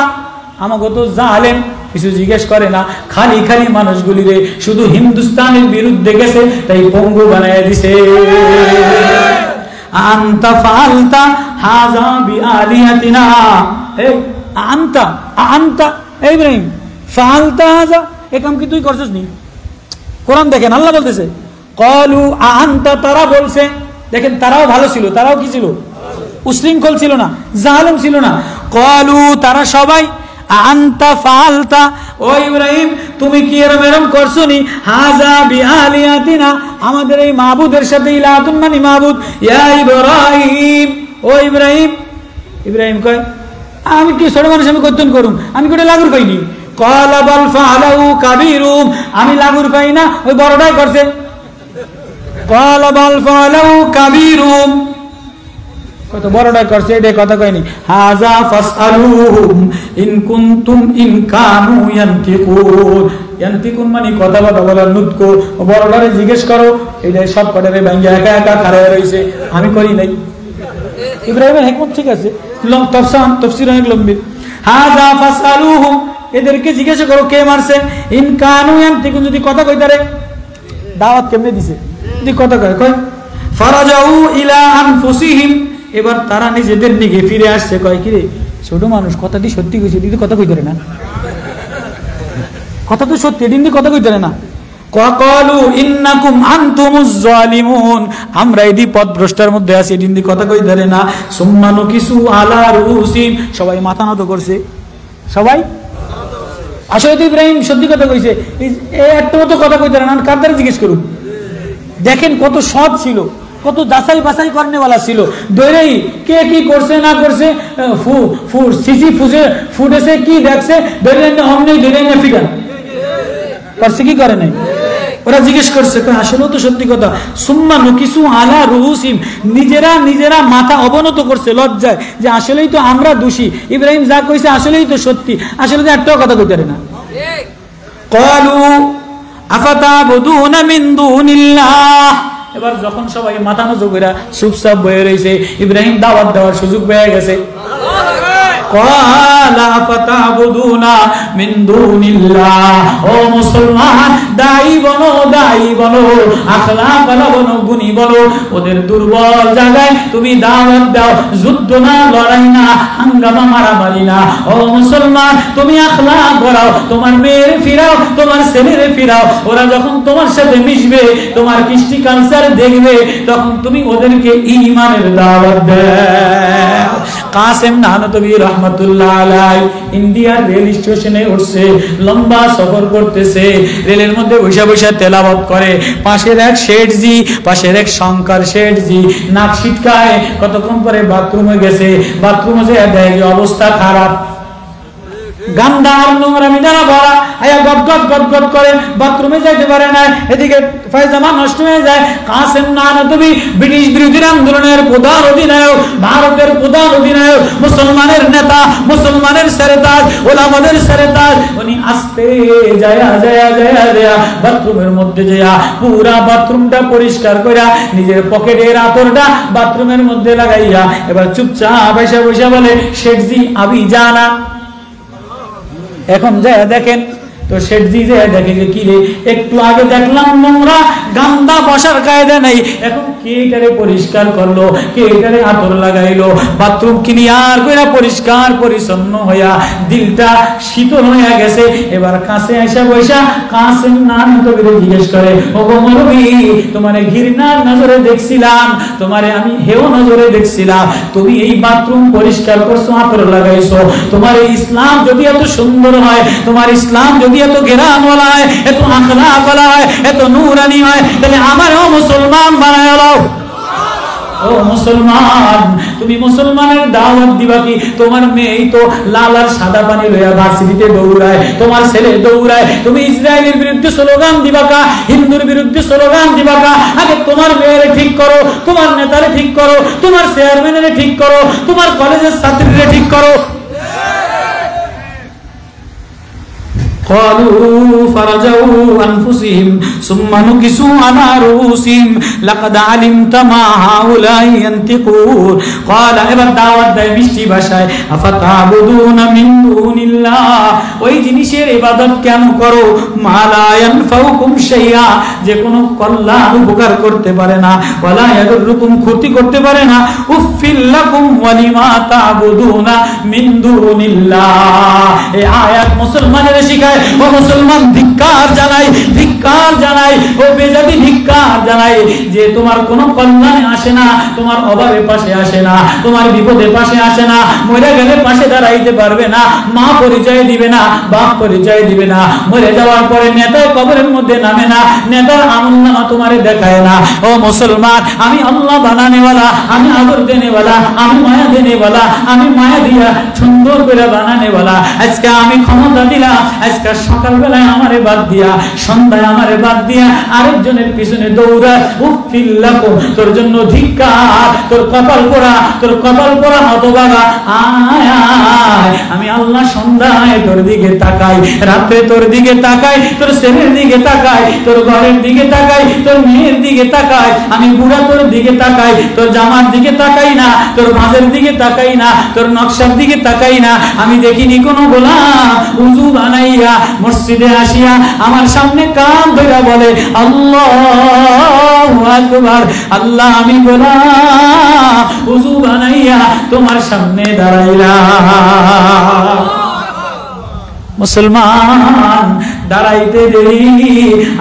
[SPEAKER 1] আমাকে তো জালেম কিছু জিজ্ঞেস করে না, খালি খালি মানুষগুলি রে শুধু হিন্দুস্তানের বিরুদ্ধে গেছে তাই পঙ্গু বানায় দিছে। আনতা ফাআলতা হাযা বিআলিয়াতিনা, এই আনতা আনতা ইব্রাহিম ফাআলতা হাযা, এই কাম কি তুই করছিস নি? কোরআন দেখেন আল্লাহ বলতেছে ক্বালু আনতা, তারা বলছে, দেখেন তারাও ভালো ছিল, তারাও কি ছিল? উশৃঙ্খল ছিল না, জালেম ছিল না। ক্বালু তারা সবাই আনতা ফাআলতা, ও ইব্রাহিম তুমি কি এরম করছো নি? হাযা বিআলিয়াতিনা, আমাদের এই মাবুদের সাথে, ইলাতুন মানে মাবুদ। ইয়া ইব্রাহিম, ও ইব্রাহিম। ইব্রাহিম কয় আমি কি ছোট মানুষ, আমি কতন করুম, আমি কোটা লাগুর পাইনি। ক্বালা বাল ফাআলাহু কাবীরুম, আমি লাগুর পাই না, ওই বড়টাই করছে। ক্বালা বাল ফাআলাহু কাবীরুম, কত বড়টাই করছে, এটাই কথা কয়নি। হাযা ফাসআলুহুম ইন কুনতুম ইন কানু ইয়ান্তিকুন, ইয়ান্তিকুন মানে কথা কথা বলার নুতকো, বড়টারে জিজ্ঞেস করো। এটাই সব কটারে ভাঙ্গা একা একা খাড়া রইছে, আমি করি নাই। ইব্রাহিমের হিকমত ঠিক আছে, তাফসীর অনেক লম্বি। হাযা ফাসআলুহুম, এদেরকে জিজ্ঞাসা করো কে মারছে। ইন কানু ইয়ান্তিকুন, যদি কথা কইতারে। দাওয়াত কেমনে দিছে, যদি কথা কয়। ফারাজাউ ইলা আনফুসিহিম, এবার তারা নিজেদের দিকে ফিরে আসছে, কয় কি রে ছোট মানুষ কথাটি সত্যি কইছে, দিদি কথা কইতারে না, কথা তো সত্যি, এদিন কথা কইতারে না। ক্বালু ইন্নাকুম আনতুমুজ জালিমুন, আমরা এই পথভ্রষ্টের মধ্যে আছি, এদিন কথা কইতারে না। সুম্মা নুকিসু আলা রুসিম, সবাই মাথা নত করছে, সবাই। আসলে তো ইব্রাহিম সত্যি কথা কইছে, এই একটা মতো কথা কইতারে না, কার দ্বারা জিজ্ঞেস করুন। দেখেন কত সৎ ছিল, কত যাচাই বাছাই করেনেওয়ালা ছিল। দৈরেই কে কি করছে না করছে, ফুটেছে কি দেখছে, ফিগার করছে কি করে নাই, ওরা জিজ্ঞেস করছে। আসলেও তো সত্যি কথা। সুম্মা নুকিসু আলা রুউসিম, নিজেরা মাথা অবনত করছে লজ্জায়, যে আসলেই তো আমরা দোষী, ইব্রাহিম যা কইছে আসলেই তো সত্যি, আসলে তো একটাও কথা কইতে পারে না। ক্বালু আফাতাবুদুনা মিন দুনিল্লাহ, এবার যখন সবাই মাথা নত করে চুপচাপ বয়ে রয়েছে, ইব্রাহিম দাওয়াত দেওয়ার সুযোগ পেয়ে গেছে। ক্বালা আফাতাবুদুনা মিন দুনিল্লাহ, ও মুসলমান দাই বনো, আখলাক বনো, গুণী বনো, ওদের দুর্বল জায়গায় তুমি দাওয়াত দাও, যুদ্ধ না, লড়াই না, হাঙ্গামা মারামারি না। ও মুসলমান তুমি আখলাক বাড়াও, তোমার মেয়ের ফিরাও, তোমার ছেলের ফিরাও। ওরা যখন তোমার সাথে মিশবে, তোমার কৃষ্টি কালচার দেখবে, তখন তুমি ওদেরকে ঈমানের দাওয়াত দাও। কাসেম নানতবী রহমাতুল্লাহ আলাইহি ইন্ডিয়ার রেল স্টেশনে উঠছে, লম্বা সফর করতেছে, রেলের মধ্যে বসে বসে তেলাওয়াত করে। পাশের এক শেঠজি, পাশের এক শঙ্কর শেঠজি নাক ছিটকায়, কতক্ষণ পরে বাথরুমে গেছে, বাথরুমে যে দেখে অবস্থা খারাপ, গান্দা আর নোংরামি দ্বারা ভরা, আয়া গদগদ গদগদ করে, বাথরুমে যাইতে পারে না, এদিকে পায়জামা নষ্ট হয়ে যায়। কাসেম নানতুবি ব্রিটিশ বিরোধী আন্দোলনের প্রধান অধিনায়ক, ভারতের প্রধান অধিনায়ক, মুসলমানের নেতা, মুসলমানের সেরেতাজ, ওলামাদের সেরেতাজ, উনি আস্তে যায় বাথরুমের মধ্যে যায় পুরা বাথরুমটা পরিষ্কার করে নিজের পকেটের আতরটা বাথরুমের মধ্যে লাগাইয়া এবার চুপচাপ বসে বসে বলে, শেঠজি আবি জানা। এখন যায় দেখেন তো শেঠজি যে দেখে যে কি রে, একটু আগে দেখলাম নোংরা গান্দা বসার কায়দা নেই, এখন কে এটারে পরিষ্কার করলো, কে এটারে আতর লাগাইলো, বাথরুম ক্লিয়ার কইরা পরিষ্কার পরিচ্ছন্ন হইয়া দিলটা শীতল হইয়া গেছে। এবার কাছে এসে বসা কাসেম নানতুবি জিজ্ঞেস করে, ও গো মৌলভী, তোমারে ঘৃণার নজরে দেখছিলাম, তোমারে আমি হেও নজরে দেখছিলাম, তুমি এই বাথরুম পরিষ্কার করছো, আতর লাগাইছো, তোমার এই ইসলাম যদি এত সুন্দর হয়, তোমার ইসলাম যদি এত জ্ঞানওয়ালা হয়, এত আখলাকওয়ালা হয়, এত নূরানি হয়, তাহলে আমারও মুসলমান বানায় দাও। ও মুসলমান, তুমি মুসলমানের দাওয়াত দিবা কি? তোমার মেয়ে তো লাল আর সাদা পানি লইয়া ভার্সিটিতে দৌড়ায়, তোমার ছেলে দৌড়ায়, তুমি ইসরায়েলের বিরুদ্ধে স্লোগান দিবা কা, হিন্দুর বিরুদ্ধে স্লোগান দিবা কা? আগে তোমার মেয়েরে ঠিক করো, তোমার নেতারে ঠিক করো, তোমার চেয়ারম্যানের ঠিক করো, তোমার কলেজের ছাত্রীরে ঠিক করো। قالوا فرجعوا أنفسهم ثم نكسوا على رؤوسهم لقد علمت ما هؤلاء ينطقون قال এবার দাওয়াত দেয় মিষ্টি ভাষায়, আফাতাবুদুনা মিন দুনিল্লাহ, ওই জিনিসের ইবাদত কেন করো, মা লা ইয়ানফাউকুম শাইআ, যে কোনো কল্যাণ উপকার করতে পারে না, ওয়ালা ইয়াদুরুকুম ক্ষতি করতে পারে না, উফিল লাকুম ওয়া লিমা তাবুদুনা মিন দুনিল্লাহ। এই আয়াত মুসলমানের শিখায়, ও মুসলমান ধিক্কার জানাই, ধিক্কার জানাই, ও বেজাতি ধিক্কার জানাই, যে তোমার কোনো কল্যাণে আসে না, তোমার অভাবে পাশে আসে না, তোমার বিপদে পাশে আসে না, মরে গেলে পাশে দাঁড়াইতে পারবে না, মা পরিচয় দিবে না, বাপ পরিচয় দিবে না, মরে যাওয়ার পরে নেতায় কবরের মধ্যে নামে না, নেতার আমলনামা তোমারে দেখায় না। ও মুসলমান, আমি আল্লাহ বানানেওয়ালা, আমি আদর দেনেওয়ালা, আমি মায়া দেনেওয়ালা, আমি মায়া দিয়া সুন্দর করে বানানেওয়ালা। আজকে আমি ক্ষমতা দিলাম, আজকে সকালবেলায় আমারে বাদ দিয়া, সন্ধ্যায় আমারে বাদ দিয়া আরেকজনের পিছনে দৌড়া, উফিল্লাকুম, তোর জন্য ধিক্কার, তোর কপাল পোড়া, তোর কপাল পোড়া হতভাগা। আয় আয়, আমি আল্লাহ সন্ধ্যায় তোর দিকে তাকাই, রাত্রে তোর দিকে তাকাই, তোর ছেলের দিকে তাকাই, তোর ঘরের দিকে তাকাই, তোর মেয়ের দিকে তাকাই, আমি বুড়া তোর দিকে তাকাই, তোর জামার দিকে তাকাই না, তোর ভাঁজের দিকে তাকাই না, তোর নকশার দিকে তাকাই না। আমি দেখিনি কোনো গোলাম উযু বানাইয়া মসজিদে আসিয়া আমার সামনে কান ধরে বলে আল্লাহু আকবার, আল্লাহ আমি গোলাম উযু বানাইয়া তোমার সামনে দাঁড়াইলাম। মুসলমান, দাঁড়াইতে দেরি,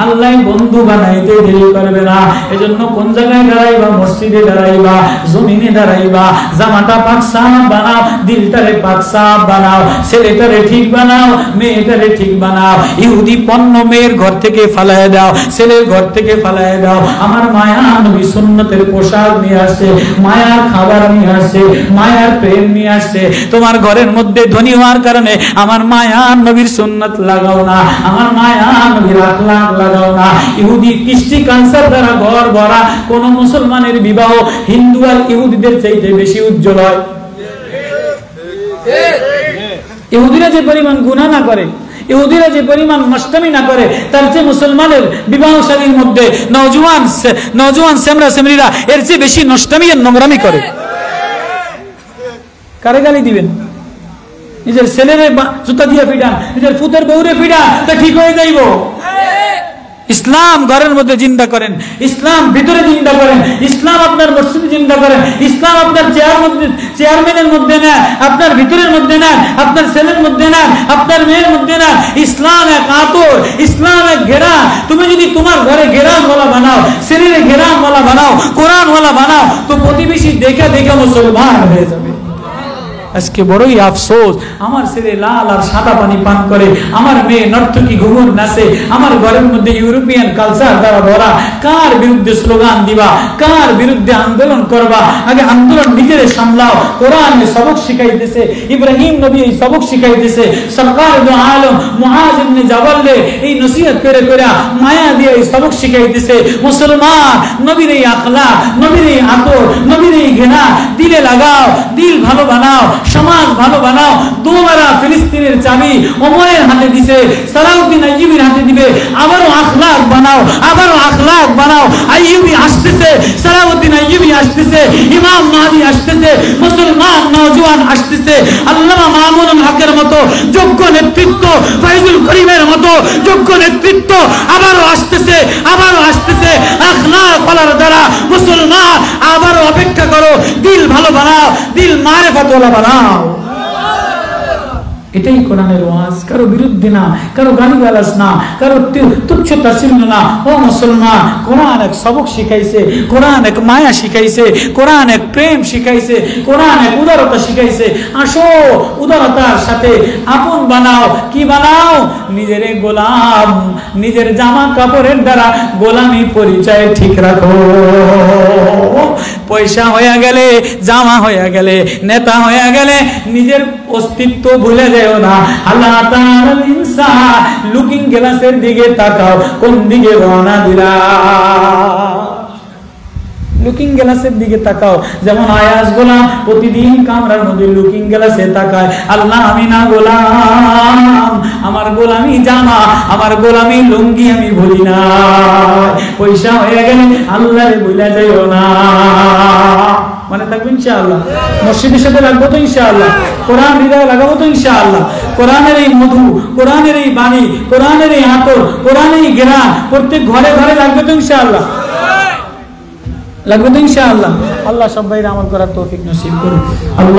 [SPEAKER 1] আল্লাহ বন্ধু বানাইতে দেরি করবে না। এজন্য কোন জায়গায় দাঁড়াইবা? মসজিদে দাঁড়াইবা, জমিনে দাঁড়াইবা, জামাটা পাক সাফ বানাও, দিলটারে পাক সাফ বানাও, ছেলেটারে ঠিক বানাও, মেয়েটারে ঠিক বানাও। ইহুদি পণ্য মেয়ের ঘর থেকে ফালায় দাও, ছেলের ঘর থেকে ফালায় দাও। আমার মায়া নবী সুন্নতের পোশাক নিয়ে আসছে, মায়ার খাবার নিয়ে আসছে, মায়ার প্রেম নিয়ে আসছে। তোমার ঘরের মধ্যে ধনী হওয়ার কারণে আমার মায়া নবীর সুন্নাত লাগাও না, আমার মায়া নবীর আখলাক লাগাও না। ইহুদি কৃষ্টি কালচার দ্বারা ঘর ভরা। কোন মুসলমানের বিবাহ হিন্দু আর ইহুদিদের চাইতে বেশি উজ্জ্বল হয়। ইহুদিরা যে পরিমাণ গুনাহ না করে, ইহুদিরা যে পরিমাণ নষ্টামি না করে, তার চেয়ে মুসলমানের বিবাহ শাদীর মধ্যে নওজোয়ান সেমরা সেমরিরা এর চেয়ে বেশি নষ্টামি আর নোংরামি করে। কারে গালি দিবেন? নিজের ছেলের জুতা দিয়ে ফিডান, নিজের ফুতের বউরে ফিডান, তা ঠিক হয়ে যাইব। ইসলাম ঘরের মধ্যে জিন্দা করেন, ইসলাম ভিতরে জিন্দা করেন, ইসলাম আপনার মসজিদে জিন্দা করেন, ইসলাম আপনার চেয়ারম্যানের মধ্যে নেন, আপনার ভিতরের মধ্যে নেন, আপনার ছেলের মধ্যে নেন, আপনার মেয়ের মধ্যে নেন। ইসলাম এক আতর, ইসলাম এক ঘেরা। তুমি যদি তোমার ঘরে ঘেরাওয়ালা বানাও, ছেলের ঘেরাওয়ালা বানাও, কোরআনওয়ালা বানাও, তো প্রতিবেশী দেখে দেখে মুসলমান হয়ে যাবে। আজকে বড়ই আফসোস, আমার ছেলে লাল আর সাদা পানি পান করে, আমার মেয়ে নর্তকী ঘুঘুর নাচে, আমার ঘরের মধ্যে ইউরোপিয়ান কালচার দ্বারা ভরা। কার বিরুদ্ধে স্লোগান দিবা, কার বিরুদ্ধে আন্দোলন করবা? আগে আন্দোলন নিজেরে সামলাও। কোরআনে সবক শিখাইতেছে, ইব্রাহিম নবী এই সবক শিখাইতেছে, সরকার দু আলম মুআজ ইবনে জাবাল এই নসিহত করে করে মায়া দিয়ে এই সবক শিখাইতেছে। মুসলমান, নবীর এই আখলাক, নবীর এই আতর, নবীর এই ঘৃণা দিলে লাগাও, দিল ভালো বানাও, সমাজ ভালো বানাও। দুবারা ফিলিস্তিনের চাবি ওমরের হাতে দিছে, সালাউদ্দিন আইয়ুবীর হাতে দিবে। আবারও আখলাক বানাও, আবারও আখলাক বানাও। আইয়ুবী আসতেছে, সালাউদ্দিন আইয়ুবী আসতেছে, ইমাম মাহদী আসতেছে, মুসলমান নওজোয়ান আসতেছে। আল্লামা মামুনুল হকের মতো যোগ্য নেতৃত্ব, ফাইজুল করিমের মতো যোগ্য নেতৃত্ব আবারও আসতেছে, আবারও আসতেছে। আখলাক ওয়ালার দ্বারা মুসলমান আবারও অপেক্ষা করো। দিল ভালো বানাও, দিল মারিফাতওয়ালা বানাও। এটাই কোরআনের ওয়াজ। কারো বিরুদ্ধে না, কারো গালিগালাজ না, কারো তুচ্ছ তাচ্ছিল্য না। ও মুসলমান, কোরআন এক সবক শিখাইছে, কোরআন এক মায়া শিখাইছে, কোরআন এক প্রেম শিখাইছে, কোরআন এক উদারতা শিখাইছে। আসো উদারতার সাথে আপন বানাও। কি বানাও? নিজের গোলাম, নিজের জামা কাপড়ের দ্বারা গোলামি পরিচয় ঠিক রাখো। পয়সা হয়ে গেলে, জামা হয়ে গেলে, নেতা হয়ে গেলে নিজের অস্তিত্ব ভুলে যেও না। আল্লাহ তাআলার ইনসান লুকিং গ্লাসের দিকে তাকাও, কোন দিকে রওনা দিলা? লুকিং গ্লাসের দিকে তাকাও। যেমন আয়াজ গোলাম প্রতিদিন কামরার মধ্যে লুকিং গ্লাসে তাকায়, আল্লাহ আমি না গোলাম, আমার গোলামি জামা, আমার গোলামি লুঙ্গি আমি ভুলি না। পয়সা হয়ে গেলে আল্লাহরে ভুলে যাইও না। মানে থাকবে ইনশাআল্লাহ। মসজিদের সাথে লাগবো তো ইনশাআল্লাহ, কোরআন হৃদয়ে লাগাবো তো ইনশাআল্লাহ। কোরআনের এই মধু, কোরআনের এই বাণী, কোরআনের এই আতর, কোরআনের এই জ্ঞান প্রত্যেক ঘরে ঘরে লাগবে তো ইনশাআল্লাহ, লাগবে তো ইনশাআল্লাহ। আল্লাহ সবাইকে আমল করার তৌফিক নসিব করুন। আল্লাহ